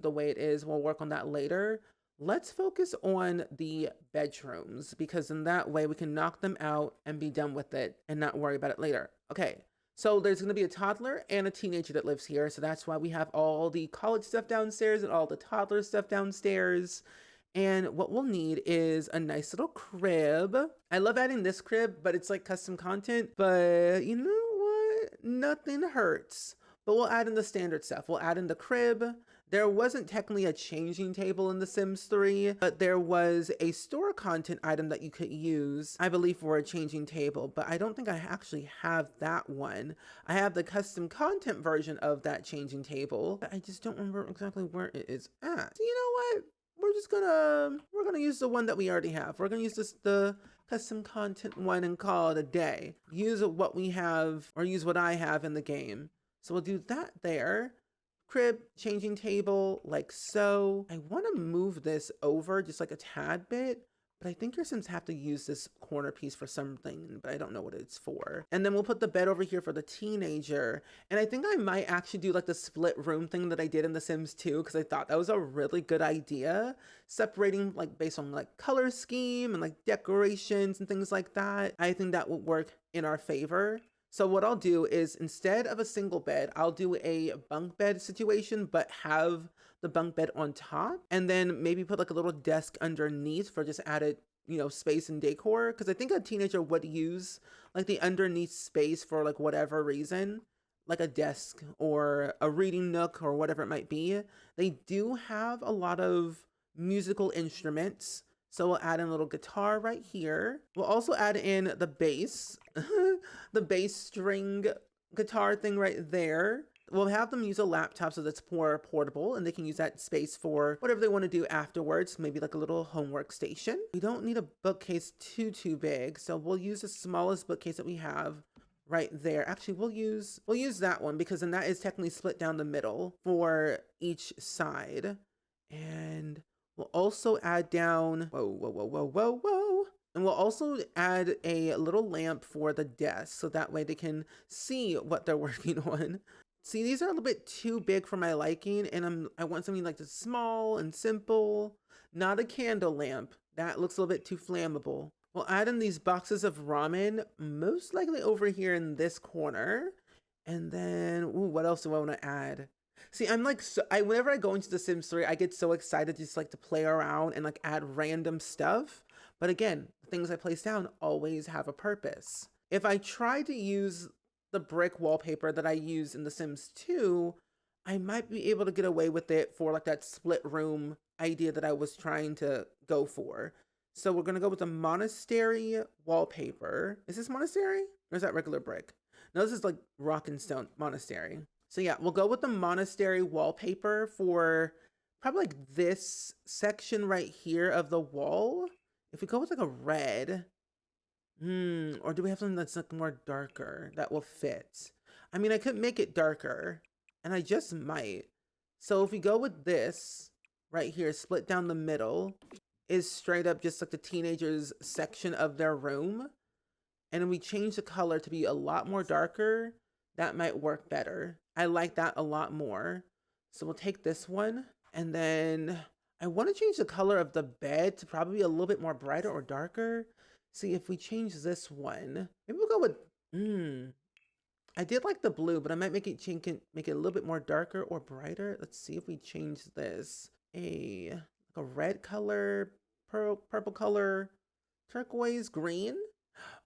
the way it is. We'll work on that later. Let's focus on the bedrooms because in that way we can knock them out and be done with it and not worry about it later. Okay. So there's going to be a toddler and a teenager that lives here. So that's why we have all the college stuff downstairs and all the toddler stuff downstairs. And what we'll need is a nice little crib. I love adding this crib, but it's like custom content. But you know what? Nothing hurts. But we'll add in the standard stuff. We'll add in the crib. There wasn't technically a changing table in The Sims 3, but there was a store content item that you could use, I believe, for a changing table, but I don't think I actually have that one. I have the custom content version of that changing table, but I just don't remember exactly where it is at. So you know what? We're gonna use the one that we already have. We're gonna use the custom content one and call it a day. Use what we have, or use what I have in the game. So we'll do that there. Crib, changing table, like so. I want to move this over just like a tad bit, but I think your Sims have to use this corner piece for something, but I don't know what it's for. And then we'll put the bed over here for the teenager. And I think I might actually do like the split room thing that I did in The Sims 2 because I thought that was a really good idea. Separating like based on like color scheme and like decorations and things like that. I think that would work in our favor. So what I'll do is instead of a single bed, I'll do a bunk bed situation, but have the bunk bed on top and then maybe put like a little desk underneath for just added, space and decor. Cause I think a teenager would use like the underneath space for like whatever reason, like a desk or a reading nook or whatever it might be. They do have a lot of musical instruments. So we'll add in a little guitar right here. We'll also add in the bass, the bass string guitar thing right there. We'll have them use a laptop so that's more portable and they can use that space for whatever they want to do afterwards, maybe like a little homework station. We don't need a bookcase too big, so we'll use the smallest bookcase that we have right there. Actually, we'll use that one because then that is technically split down the middle for each side. And we'll also add down, whoa. And we'll also add a little lamp for the desk so that way they can see what they're working on. See, these are a little bit too big for my liking and I want something like this small and simple, not a candle lamp. That looks a little bit too flammable. We'll add in these boxes of ramen, most likely over here in this corner. And then, what else do I want to add? See, I'm like, whenever I go into The Sims 3, I get so excited just like to play around and like add random stuff. But again, the things I place down always have a purpose. If I try to use the brick wallpaper that I use in The Sims 2, I might be able to get away with it for like that split room idea that I was trying to go for. So we're gonna go with the monastery wallpaper. Is this monastery or is that regular brick? No, this is like rock and stone monastery. So yeah, we'll go with the monastery wallpaper for probably like this section right here of the wall. If we go with like a red, or do we have something that's like more darker that will fit? I mean, I could make it darker, and I just might. So if we go with this right here, split down the middle, is straight up just like the teenagers section of their room. And then we change the color to be a lot more darker. That might work better. I like that a lot more. So we'll take this one, and then I want to change the color of the bed to probably a little bit more brighter or darker. See, if we change this one, maybe we'll go with, I did like the blue, but I might make it a little bit more darker or brighter. Let's see if we change this a red color, purple color, turquoise, green.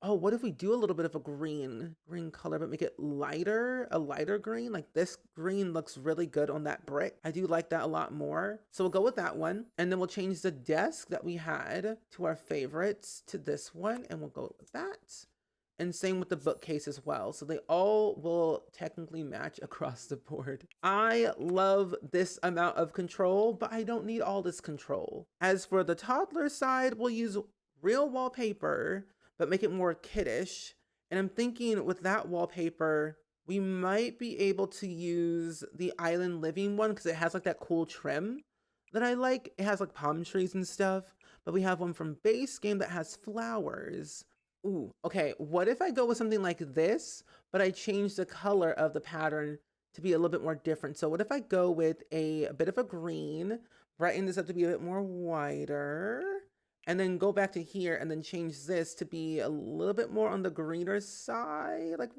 Oh, what if we do a little bit of a green color, but make it lighter, a lighter green? Like this green looks really good on that brick. I do like that a lot more. So we'll go with that one. And then we'll change the desk that we had to our favorites to this one. And we'll go with that. And same with the bookcase as well. So they all will technically match across the board. I love this amount of control, but I don't need all this control. As for the toddler side, we'll use real wallpaper, but make it more kiddish. And I'm thinking with that wallpaper, we might be able to use the island living one because it has like that cool trim that I like. It has like palm trees and stuff, but we have one from base game that has flowers. Ooh, okay. What if I go with something like this, but I change the color of the pattern to be a little bit more different? So what if I go with a bit of a green, brighten this up to be a bit more whiter, and then go back to here and then change this to be a little bit more on the greener side, like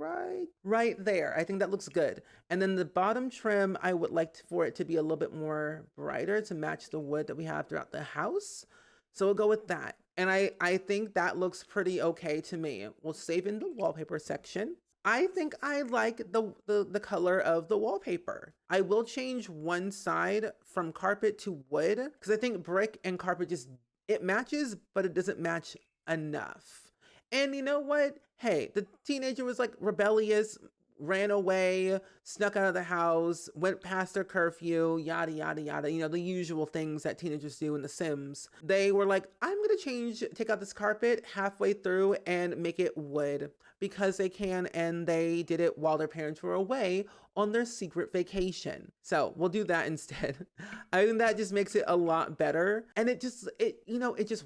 right there. I think that looks good. And then the bottom trim, I would like for it to be a little bit more brighter to match the wood that we have throughout the house. So we'll go with that. And I think that looks pretty okay to me. We'll save in the wallpaper section. I think I like the color of the wallpaper. I will change one side from carpet to wood because I think brick and carpet just, it matches, but it doesn't match enough. And you know what? Hey, the teenager was like rebellious, ran away, snuck out of the house, went past their curfew, yada, yada, yada. You know, the usual things that teenagers do in The Sims. They were like, I'm going to take out this carpet halfway through and make it wood because they can. And they did it while their parents were away on their secret vacation. So we'll do that instead. I think that just makes it a lot better. And it just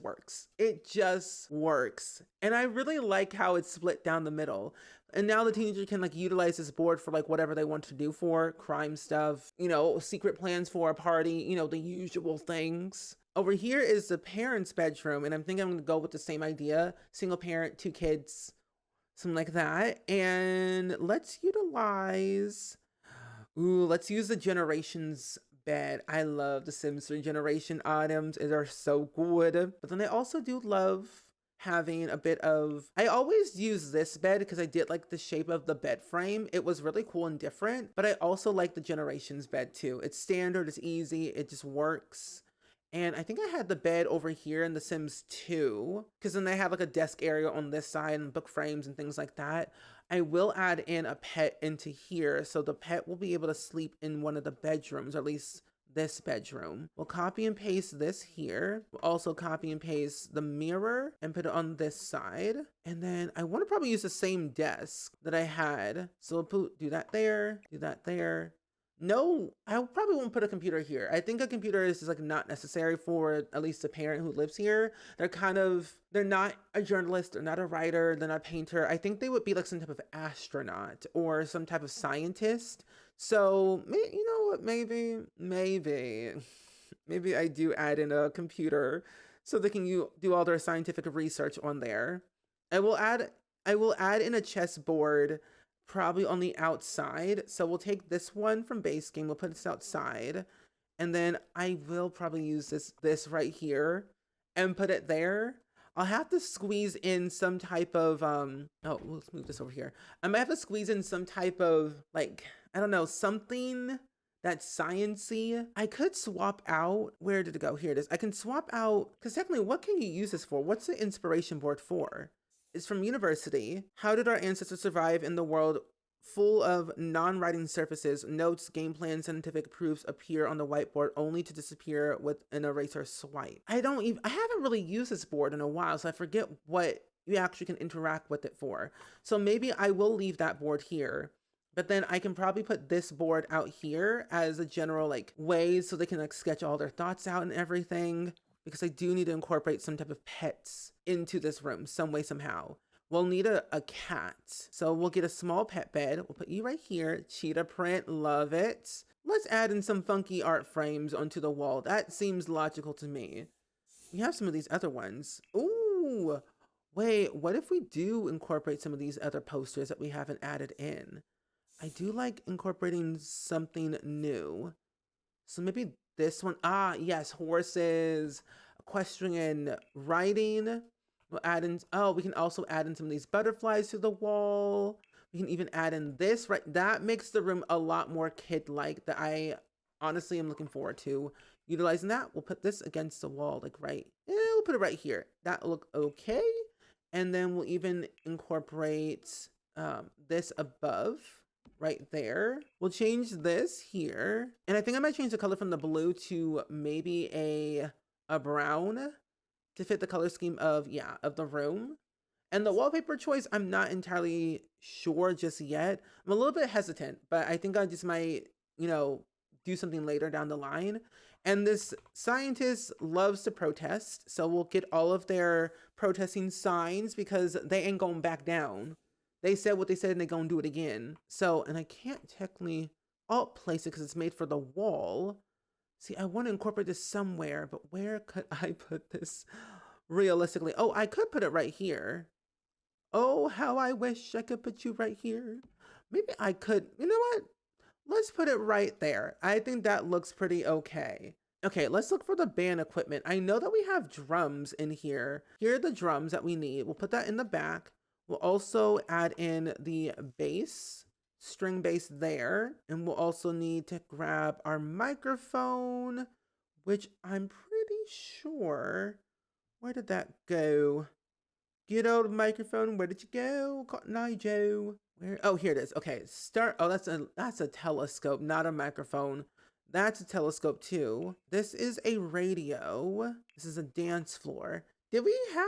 works. It just works. And I really like how it's split down the middle. And now the teenager can like utilize this board for like whatever they want to do for crime stuff, you know, secret plans for a party, you know, the usual things. Over here is the parents' bedroom. And I'm thinking I'm going to go with the same idea. Single parent, 2 kids, something like that. And let's use the generations bed. I love the Sims 3 generation items. They're so good. But then I also do love having a bit of, I always use this bed because I did like the shape of the bed frame. It was really cool and different, but I also like the generations bed too. It's standard, it's easy, it just works. And I think I had the bed over here in The Sims 2 because then they have like a desk area on this side and book frames and things like that. I will add in a pet into here so the pet will be able to sleep in one of the bedrooms, or at least this bedroom. We'll copy and paste this here. We'll also copy and paste the mirror and put it on this side. And then I want to probably use the same desk that I had. So we'll do that there, do that there. No, I probably won't put a computer here. I think a computer is just like not necessary for at least a parent who lives here. They're not a journalist, they're not a writer, they're not a painter. I think they would be like some type of astronaut or some type of scientist. So, you know what, maybe I do add in a computer so they can do all their scientific research on there. I will add in a chessboard probably on the outside. So we'll take this one from base game, we'll put this outside, and then I will probably use this right here and put it there. I'll have to squeeze in some type of oh, let's move this over here. I might have to squeeze in some type of, like, I don't know, something that's science-y. I could swap out, where did it go? Here it is. I can swap out, because technically, what can you use this for? What's the inspiration board for? It's from university. How did our ancestors survive in the world full of non-writing surfaces? Notes, game plans, scientific proofs appear on the whiteboard only to disappear with an eraser swipe. I haven't really used this board in a while, so I forget what you actually can interact with it for. So maybe I will leave that board here, but then I can probably put this board out here as a general, like, way so they can, like, sketch all their thoughts out and everything, because I do need to incorporate some type of pets into this room some way, somehow. We'll need a cat. So we'll get a small pet bed. We'll put you right here. Cheetah print, love it. Let's add in some funky art frames onto the wall. That seems logical to me. We have some of these other ones. Ooh, wait, what if we do incorporate some of these other posters that we haven't added in? I do like incorporating something new. So maybe this one. Ah, yes, horses, equestrian riding. We'll add in, oh, we can also add in some of these butterflies to the wall. We can even add in this, right? That makes the room a lot more kid-like, that I honestly am looking forward to utilizing that. We'll put this against the wall, like right, we'll put it right here. That'll look okay. And then we'll even incorporate this above right there. We'll change this here. And I think I might change the color from the blue to maybe a brown to fit the color scheme of, yeah, of the room. And the wallpaper choice, I'm not entirely sure just yet. I'm a little bit hesitant, but I think I just might, you know, do something later down the line. And this scientist loves to protest, so we'll get all of their protesting signs, because they ain't going back down. They said what they said and they're gonna do it again. So, and I can't technically alt place it because it's made for the wall. See, I want to incorporate this somewhere, but where could I put this realistically? Oh, I could put it right here. Oh, how I wish I could put you right here. Maybe I could, you know what? Let's put it right there. I think that looks pretty okay. Okay, let's look for the band equipment. I know that we have drums in here. Here are the drums that we need. We'll put that in the back. We'll also add in the bass, string bass there. And we'll also need to grab our microphone, which I'm pretty sure, where did that go? Good old microphone, where did you go, Cotton Eye Joe? Where? Oh, here it is. Okay, start. Oh, that's a telescope, not a microphone. That's a telescope too. This is a radio. This is a dance floor. Did we have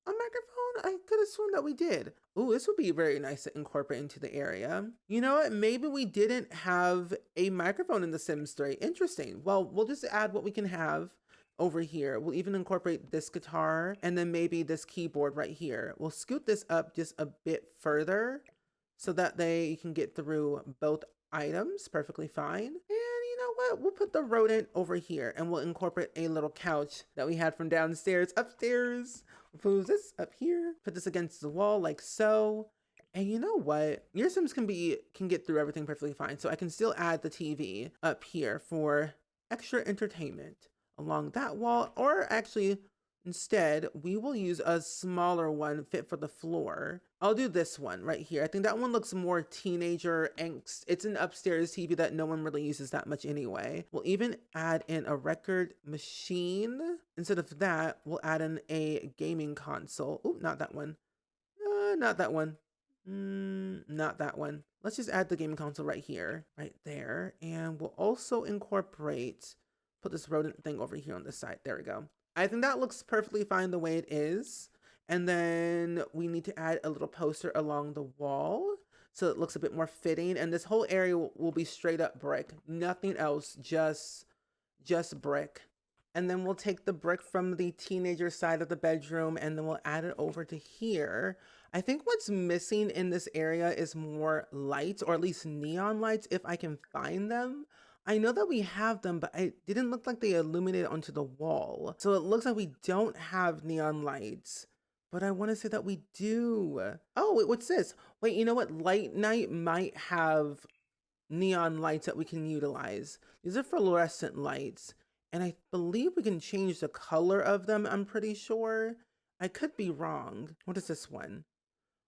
a microphone? I could have sworn that we did. Oh, this would be very nice to incorporate into the area. You know what? Maybe we didn't have a microphone in The Sims 3. Interesting. Well, we'll just add what we can have over here. We'll even incorporate this guitar and then maybe this keyboard right here. We'll scoot this up just a bit further so that you can get through both items perfectly fine. And you know what? We'll put the rodent over here and we'll incorporate a little couch that we had from downstairs upstairs. We'll move this up here, put this against the wall like so. And you know what? Your Sims can get through everything perfectly fine. So I can still add the TV up here for extra entertainment along that wall, or actually instead we will use a smaller one fit for the floor. I'll do this one right here. I think that one looks more teenager angst. It's an upstairs TV that no one really uses that much anyway. We'll even add in a record machine. Instead of that, we'll add in a gaming console. Oh, not that one. Not that one. Not that one. Let's just add the gaming console right here, right there. And we'll also incorporate, put this rodent thing over here on this side. There we go. I think that looks perfectly fine the way it is. And then we need to add a little poster along the wall so it looks a bit more fitting. And this whole area will be straight up brick. Nothing else, just brick. And then we'll take the brick from the teenager side of the bedroom and then we'll add it over to here. I think what's missing in this area is more lights, or at least neon lights if I can find them. I know that we have them, but it didn't look like they illuminated onto the wall. So it looks like we don't have neon lights. but I want to say that we do. Oh, wait, what's this? Wait, you know what? Light night might have neon lights that we can utilize. These are fluorescent lights, and I believe we can change the color of them, I'm pretty sure. I could be wrong. What is this one?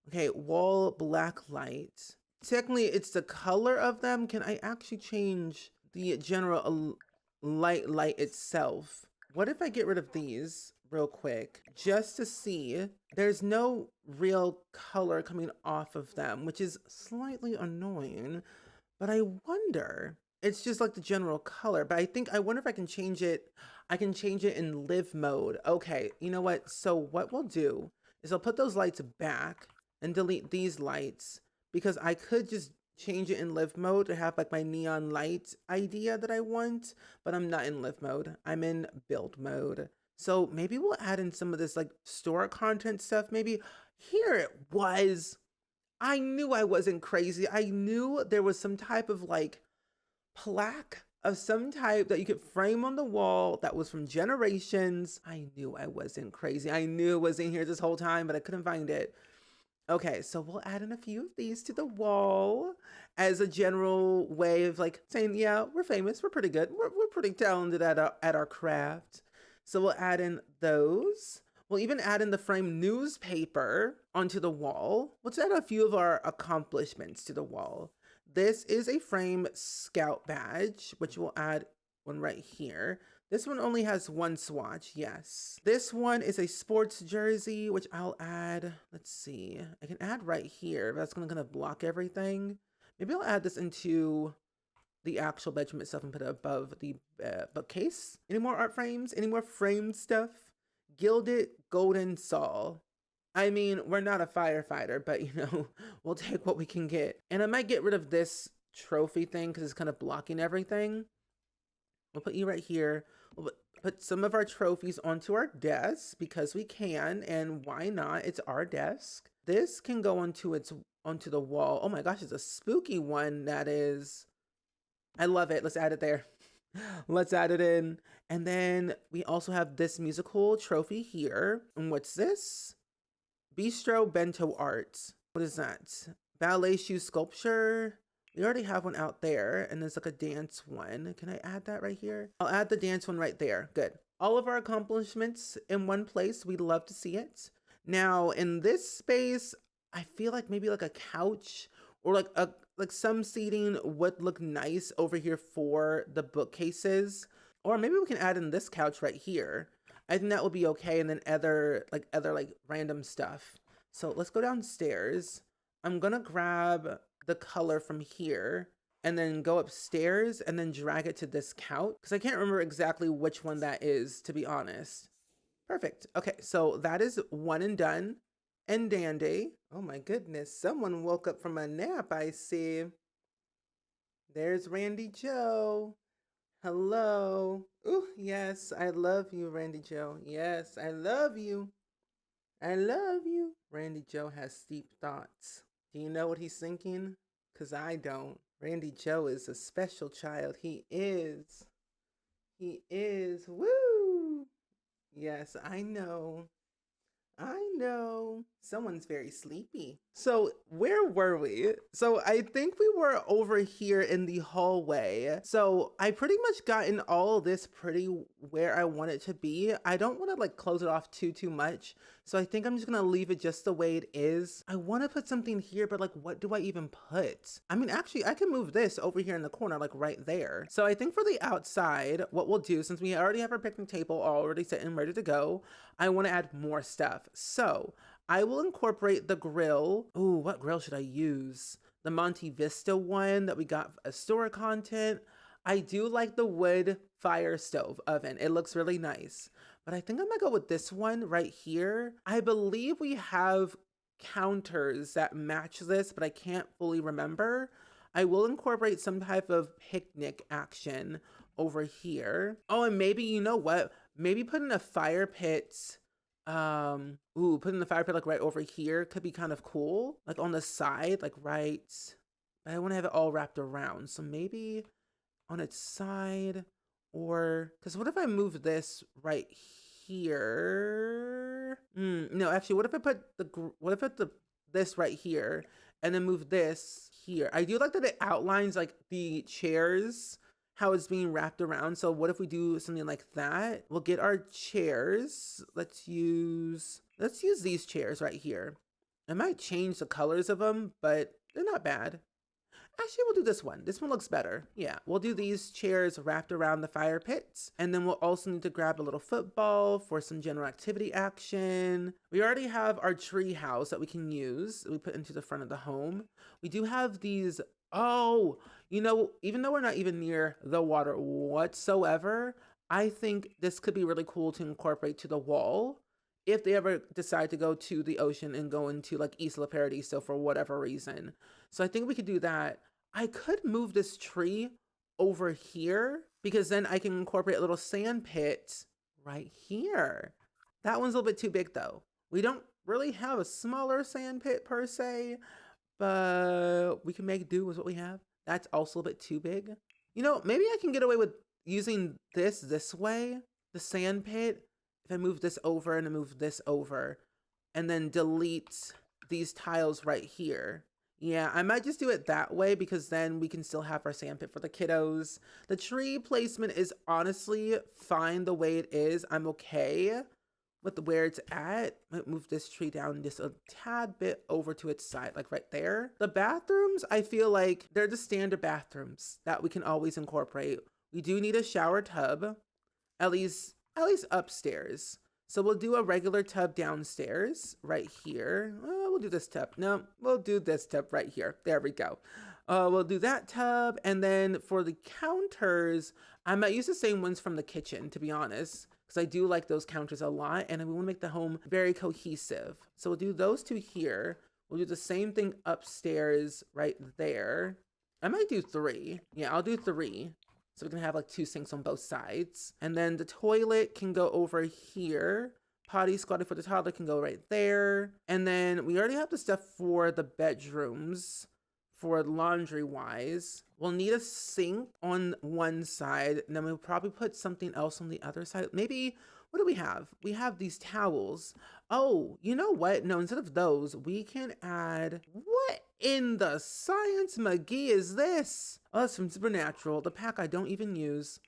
Okay, wall black light. Technically, it's the color of them. Can I actually change the general light itself? What if I get rid of these real quick just to see? There's no real color coming off of them, which is slightly annoying, but I wonder, it's just like the general color, but I wonder if I can change it. I can change it in live mode. Okay, you know what? So what we'll do is I'll put those lights back and delete these lights, because I could just change it in live mode to have like my neon light idea that I want, but I'm not in live mode. I'm in build mode. So maybe we'll add in some of this like store content stuff. Maybe here it was. I knew I wasn't crazy. I knew there was some type of like plaque of some type that you could frame on the wall that was from generations. I knew I wasn't crazy. I knew it was in here this whole time, but I couldn't find it. Okay, so we'll add in a few of these to the wall as a general way of like saying, yeah, we're famous, we're pretty good, we're pretty talented at our craft. So we'll add in those. We'll even add in the frame newspaper onto the wall. Let's add a few of our accomplishments to the wall. This is a frame scout badge, which we'll add one right here. This one only has one swatch, yes. This one is a sports jersey, which I'll add, let's see. I can add right here, but that's gonna block everything. Maybe I'll add this into the actual bedroom itself and put it above the bookcase. Any more art frames? Any more framed stuff? Gilded golden saw. I mean, we're not a firefighter, but you know, we'll take what we can get. And I might get rid of this trophy thing because it's kind of blocking everything. We'll put you right here. We'll put some of our trophies onto our desk because we can, and why not? It's our desk. This can go onto the wall. Oh my gosh, it's a spooky one that is. I love it. Let's add it there. Let's add it in. And then we also have this musical trophy here. And what's this? Bistro Bento Art. What is that? Ballet shoe sculpture. We already have one out there, and there's like a dance one. Can I add that right here? I'll add the dance one right there. Good. All of our accomplishments in one place. We'd love to see it. Now, in this space, I feel like maybe like a couch or like some seating would look nice over here for the bookcases. Or maybe we can add in this couch right here. I think that would be okay. And then other random stuff. So let's go downstairs. I'm gonna grab the color from here and then go upstairs and then drag it to this couch because I can't remember exactly which one that is, to be honest. Perfect. Okay, so that is one and done and dandy. Oh my goodness, someone woke up from a nap, I see. There's Randy Joe. Hello. Ooh, yes, I love you, Randy Joe. Yes, I love you. I love you. Randy Joe has deep thoughts. Do you know what he's thinking? Because I don't. Randy Joe is a special child. He is. He is. Woo! Yes, I know. I know. Someone's very sleepy. So where were we? So I think we were over here in the hallway. So I pretty much gotten all of this pretty where I want it to be. I don't want to like close it off too much. So I think I'm just gonna leave it just the way it is. I want to put something here, but like what do I even put? I mean, actually I can move this over here in the corner, like right there. So I think for the outside, what we'll do, since we already have our picnic table already set and ready to go, I want to add more stuff. So I will incorporate the grill. Ooh, what grill should I use? The Monte Vista one that we got as store content. I do like the wood fire stove oven. It looks really nice. But I think I'm gonna go with this one right here. I believe we have counters that match this, but I can't fully remember. I will incorporate some type of picnic action over here. Oh, and maybe, you know what? Maybe put in a fire pit. Putting the fire pit like right over here could be kind of cool. Like on the side, like right. But I want to have it all wrapped around. So maybe on its side, or because what if I move this right here. No, actually, what if I put this right here and then move this here? I do like that it outlines like the chairs, how it's being wrapped around. So what if we do something like that? We'll get our chairs. Let's use these chairs right here. I might change the colors of them, but they're not bad. Actually, we'll do this one. This one looks better. Yeah, we'll do these chairs wrapped around the fire pits. And then we'll also need to grab a little football for some general activity action. We already have our tree house that we can use. We put into the front of the home. We do have these, oh, you know, even though we're not even near the water whatsoever, I think this could be really cool to incorporate to the wall if they ever decide to go to the ocean and go into like Isla Paradiso for whatever reason. So I think we could do that. I could move this tree over here because then I can incorporate a little sand pit right here. That one's a little bit too big though. We don't really have a smaller sand pit per se, but we can make do with what we have. That's also a bit too big. You know, maybe I can get away with using this way, the sand pit. If I move this over and I move this over and then delete these tiles right here. Yeah, I might just do it that way because then we can still have our sandpit for the kiddos. The tree placement is honestly fine the way it is. I'm okay with where it's at. Might move this tree down just a tad bit over to its side, like right there. The bathrooms, I feel like they're the standard bathrooms that we can always incorporate. We do need a shower tub, at least upstairs. So we'll do a regular tub downstairs right here. We'll do this tub. No, we'll do this tub right here. There we go. We'll do that tub. And then for the counters, I might use the same ones from the kitchen, to be honest, because I do like those counters a lot and we want to make the home very cohesive. So we'll do those two here. We'll do the same thing upstairs right there. I might do 3. Yeah, I'll do 3. So we can have like 2 sinks on both sides. And then the toilet can go over here. Potty squatty for the toddler can go right there. And then we already have the stuff for the bedrooms for laundry wise. We'll need a sink on one side. And then we'll probably put something else on the other side. Maybe, what do we have? We have these towels. Oh, you know what? No, instead of those, we can add, what in the science McGee is this? Oh, that's from Supernatural, the pack I don't even use.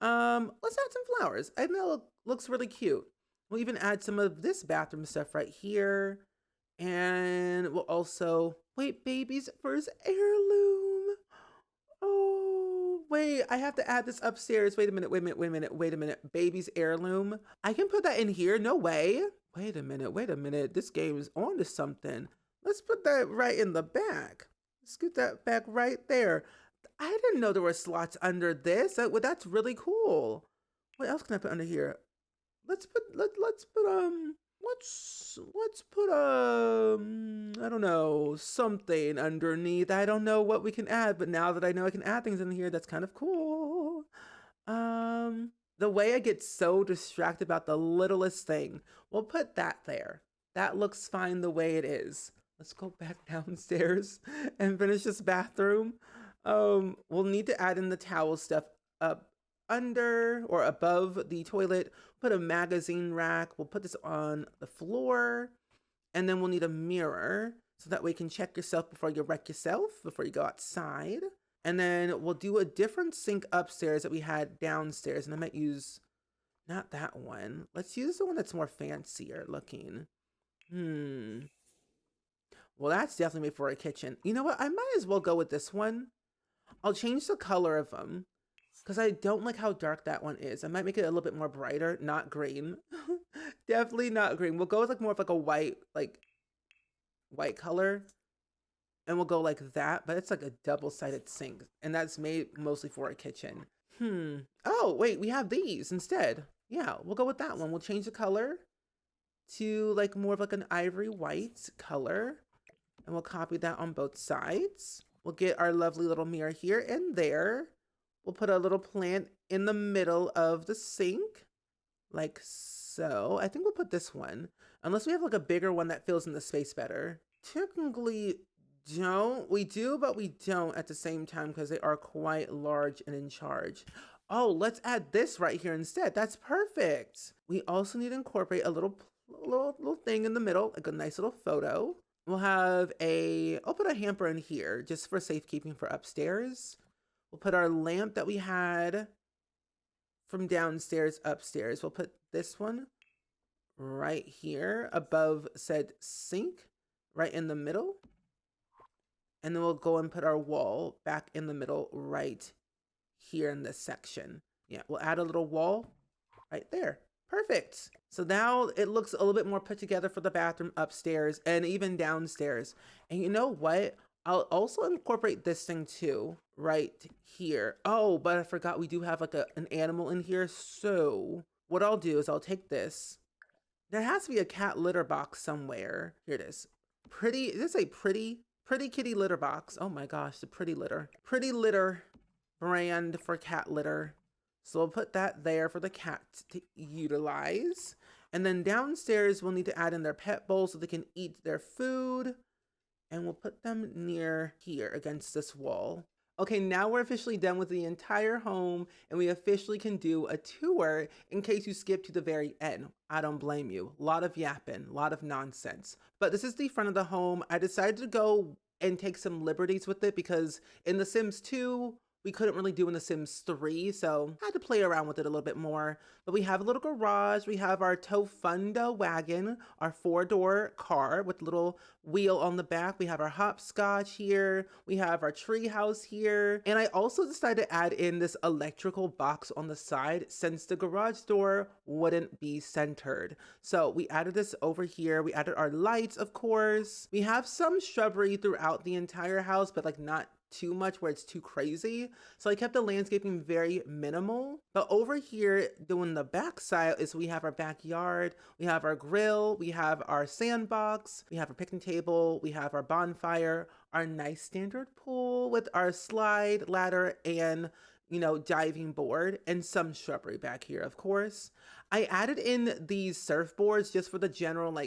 Let's add some flowers. I know it looks really cute. We'll even add some of this bathroom stuff right here. And we'll also, wait, baby's first heirloom. Oh, wait, I have to add this upstairs. Wait a minute. Baby's heirloom. I can put that in here, no way. Wait a minute, this game is on to something. Let's put that right in the back. Let's get that back right there. I didn't know there were slots under this. That's really cool. What else can I put under here? Let's put I don't know, something underneath. I don't know what we can add, but now that I know I can add things in here, that's kind of cool. The way I get so distracted about the littlest thing, we'll put that there. That looks fine the way it is. Let's go back downstairs and finish this bathroom. We'll need to add in the towel stuff up under or above the toilet. Put a magazine rack. We'll put this on the floor. And then we'll need a mirror so that way you can check yourself before you wreck yourself, before you go outside. And then we'll do a different sink upstairs that we had downstairs. And I might use, not that one. Let's use the one that's more fancier looking. Well, that's definitely made for a kitchen. You know what? I might as well go with this one. I'll change the color of them because I don't like how dark that one is. I might make it a little bit more brighter, not green. Definitely not green. We'll go with like more of like a white color. And we'll go like that, but it's like a double-sided sink. And that's made mostly for a kitchen. Oh, wait, we have these instead. Yeah, we'll go with that one. We'll change the color to like more of like an ivory white color. And we'll copy that on both sides. We'll get our lovely little mirror here and there. We'll put a little plant in the middle of the sink, like so. I think we'll put this one, unless we have like a bigger one that fills in the space better. Technically, we do, but we don't at the same time because they are quite large and in charge. Oh, let's add this right here instead. That's perfect. We also need to incorporate a little thing in the middle, like a nice little photo. We'll have I'll put a hamper in here just for safekeeping for upstairs. We'll put our lamp that we had from downstairs upstairs. We'll put this one right here above said sink, right in the middle. And then we'll go and put our wall back in the middle right here in this section. Yeah, we'll add a little wall right there. Perfect. So now it looks a little bit more put together for the bathroom upstairs and even downstairs. And you know what? I'll also incorporate this thing too, right here. Oh, but I forgot we do have like an animal in here. So what I'll do is I'll take this. There has to be a cat litter box somewhere. Here it is. Is this a pretty kitty litter box? Oh my gosh, the pretty litter. Pretty litter brand for cat litter. So we'll put that there for the cats to utilize. And then downstairs, we'll need to add in their pet bowl so they can eat their food. And we'll put them near here against this wall. Okay, now we're officially done with the entire home and we officially can do a tour in case you skip to the very end. I don't blame you. A lot of yapping, a lot of nonsense. But this is the front of the home. I decided to go and take some liberties with it because in The Sims 2, we couldn't really do in The Sims 3, so I had to play around with it a little bit more. But we have a little garage, we have our Tofunda wagon, our 4-door car with a little wheel on the back. We have our hopscotch here, we have our tree house here. And I also decided to add in this electrical box on the side since the garage door wouldn't be centered. So we added this over here, we added our lights, of course. We have some shrubbery throughout the entire house, but like not too much where it's too crazy. So I kept the landscaping very minimal. But over here doing the back side is we have our backyard, we have our grill, we have our sandbox, we have our picnic table, we have our bonfire, our nice standard pool with our slide ladder and diving board and some shrubbery back here, of course. I added in these surfboards just for the general,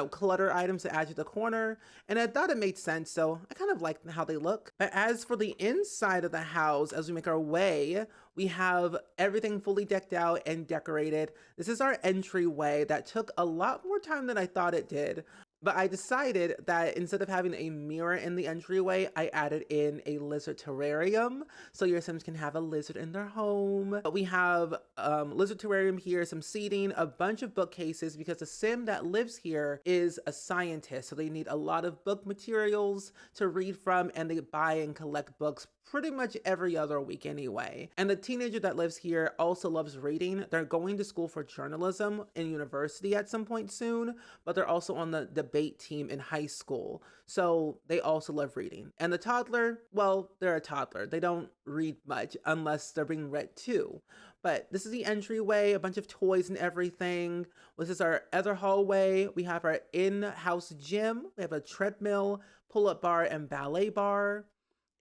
clutter items to add to the corner. And I thought it made sense, so I kind of like how they look. But as for the inside of the house, as we make our way, we have everything fully decked out and decorated. This is our entryway that took a lot more time than I thought it did. But I decided that instead of having a mirror in the entryway, I added in a lizard terrarium. So your Sims can have a lizard in their home. But we have lizard terrarium here, some seating, a bunch of bookcases because the Sim that lives here is a scientist. So they need a lot of book materials to read from and they buy and collect books pretty much every other week anyway. And the teenager that lives here also loves reading. They're going to school for journalism in university at some point soon, but they're also on the debate team in high school. So they also love reading. And the toddler, well, they're a toddler. They don't read much unless they're being read to. But this is the entryway, a bunch of toys and everything. This is our other hallway. We have our in-house gym. We have a treadmill, pull-up bar, and ballet bar.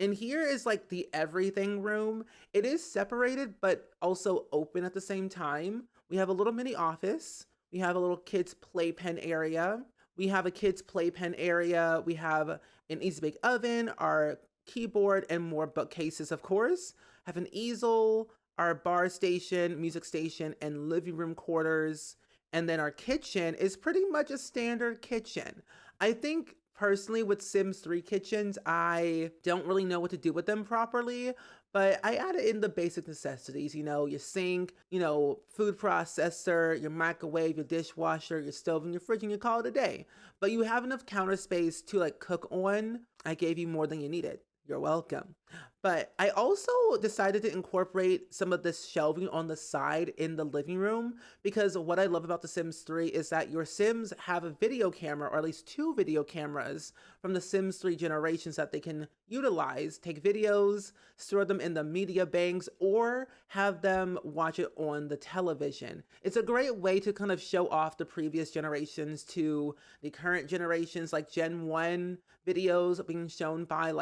And here is like the everything room. It is separated, but also open at the same time. We have a little mini office. We have a little kids playpen area. We have a kids playpen area. We have an easy bake oven, our keyboard, and more bookcases, of course. Have an easel, our bar station, music station, and living room quarters. And then our kitchen is pretty much a standard kitchen. I think personally with Sims 3 kitchens, I don't really know what to do with them properly, but I added in the basic necessities, your sink, food processor, your microwave, your dishwasher, your stove, and your fridge, and you call it a day. But you have enough counter space to cook on. I gave you more than you needed. You're welcome. But I also decided to incorporate some of this shelving on the side in the living room because what I love about The Sims 3 is that your Sims have a video camera, or at least 2 video cameras from The Sims 3 generations that they can utilize, take videos, store them in the media banks, or have them watch it on the television. It's a great way to kind of show off the previous generations to the current generations, like Gen 1 videos being shown by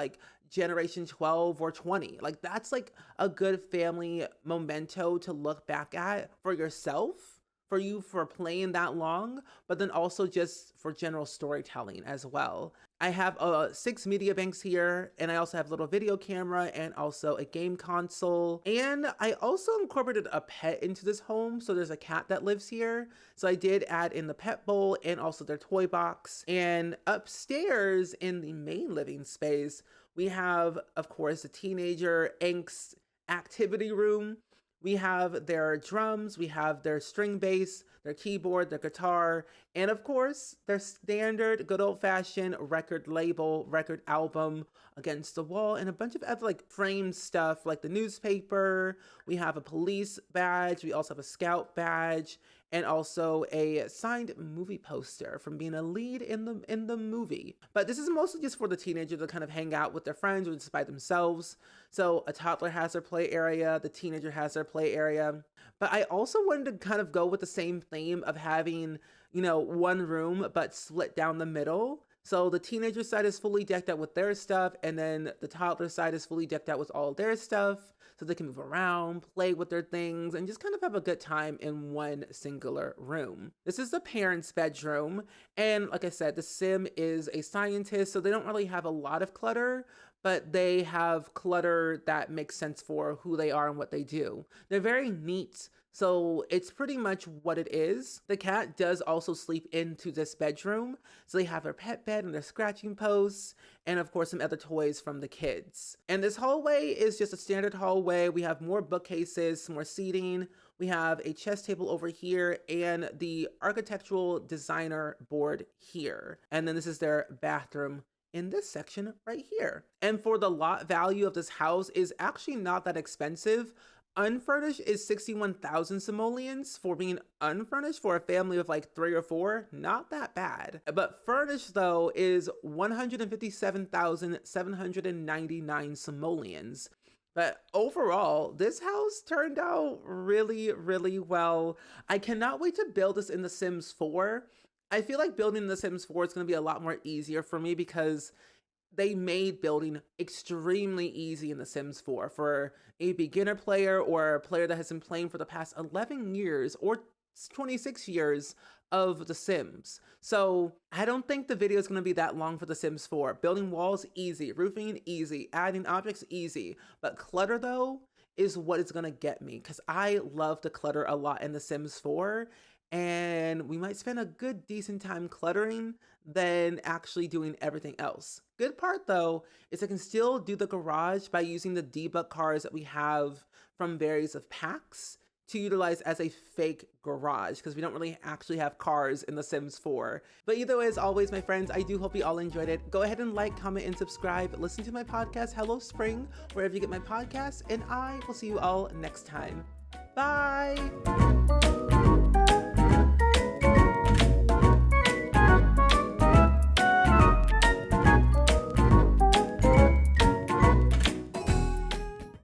generation 12 or 20. That's a good family memento to look back at for yourself, for you for playing that long, but then also just for general storytelling as well. I have 6 media banks here, and I also have a little video camera and also a game console. And I also incorporated a pet into this home. So there's a cat that lives here. So I did add in the pet bowl and also their toy box. And upstairs in the main living space, we have, of course, the teenager angst activity room. We have their drums, we have their string bass, their keyboard, their guitar, and of course, their standard good old-fashioned record label, record album against the wall, and a bunch of other like framed stuff like the newspaper. We have a police badge, we also have a scout badge, and also a signed movie poster from being a lead in the movie. But this is mostly just for the teenager to kind of hang out with their friends or just by themselves. So a toddler has their play area, the teenager has their play area. But I also wanted to kind of go with the same theme of having, one room but split down the middle. So the teenager side is fully decked out with their stuff, and then the toddler side is fully decked out with all of their stuff, so they can move around, play with their things, and just kind of have a good time in one singular room. This is the parents' bedroom, and like I said, the sim is a scientist, so they don't really have a lot of clutter, but they have clutter that makes sense for who they are and what they do. They're very neat. So it's pretty much what it is. The cat does also sleep into this bedroom. So they have their pet bed and their scratching posts, and of course some other toys from the kids. And this hallway is just a standard hallway. We have more bookcases, some more seating. We have a chess table over here and the architectural designer board here. And then this is their bathroom in this section right here. And for the lot value of this house is actually not that expensive. Unfurnished is 61,000 simoleons. For being unfurnished for a family of like 3 or 4, not that bad. But furnished though is 157,799 simoleons. But overall, this house turned out really, really well. I cannot wait to build this in The Sims 4. I feel like building in The Sims 4 is going to be a lot more easier for me because they made building extremely easy in The Sims 4 for a beginner player or a player that has been playing for the past 11 years or 26 years of The Sims. So I don't think the video is going to be that long for The Sims 4. Building walls, easy. Roofing, easy. Adding objects, easy. But clutter, though, is what is going to get me because I love to clutter a lot in The Sims 4. And we might spend a good decent time cluttering than actually doing everything else. Good part though is I can still do the garage by using the debug cars that we have from various of packs to utilize as a fake garage because we don't really actually have cars in The Sims 4. But either way, as always, my friends, I do hope you all enjoyed it. Go ahead and like, comment, and subscribe. Listen to my podcast, Hello Spring, wherever you get my podcasts, and I will see you all next time. Bye!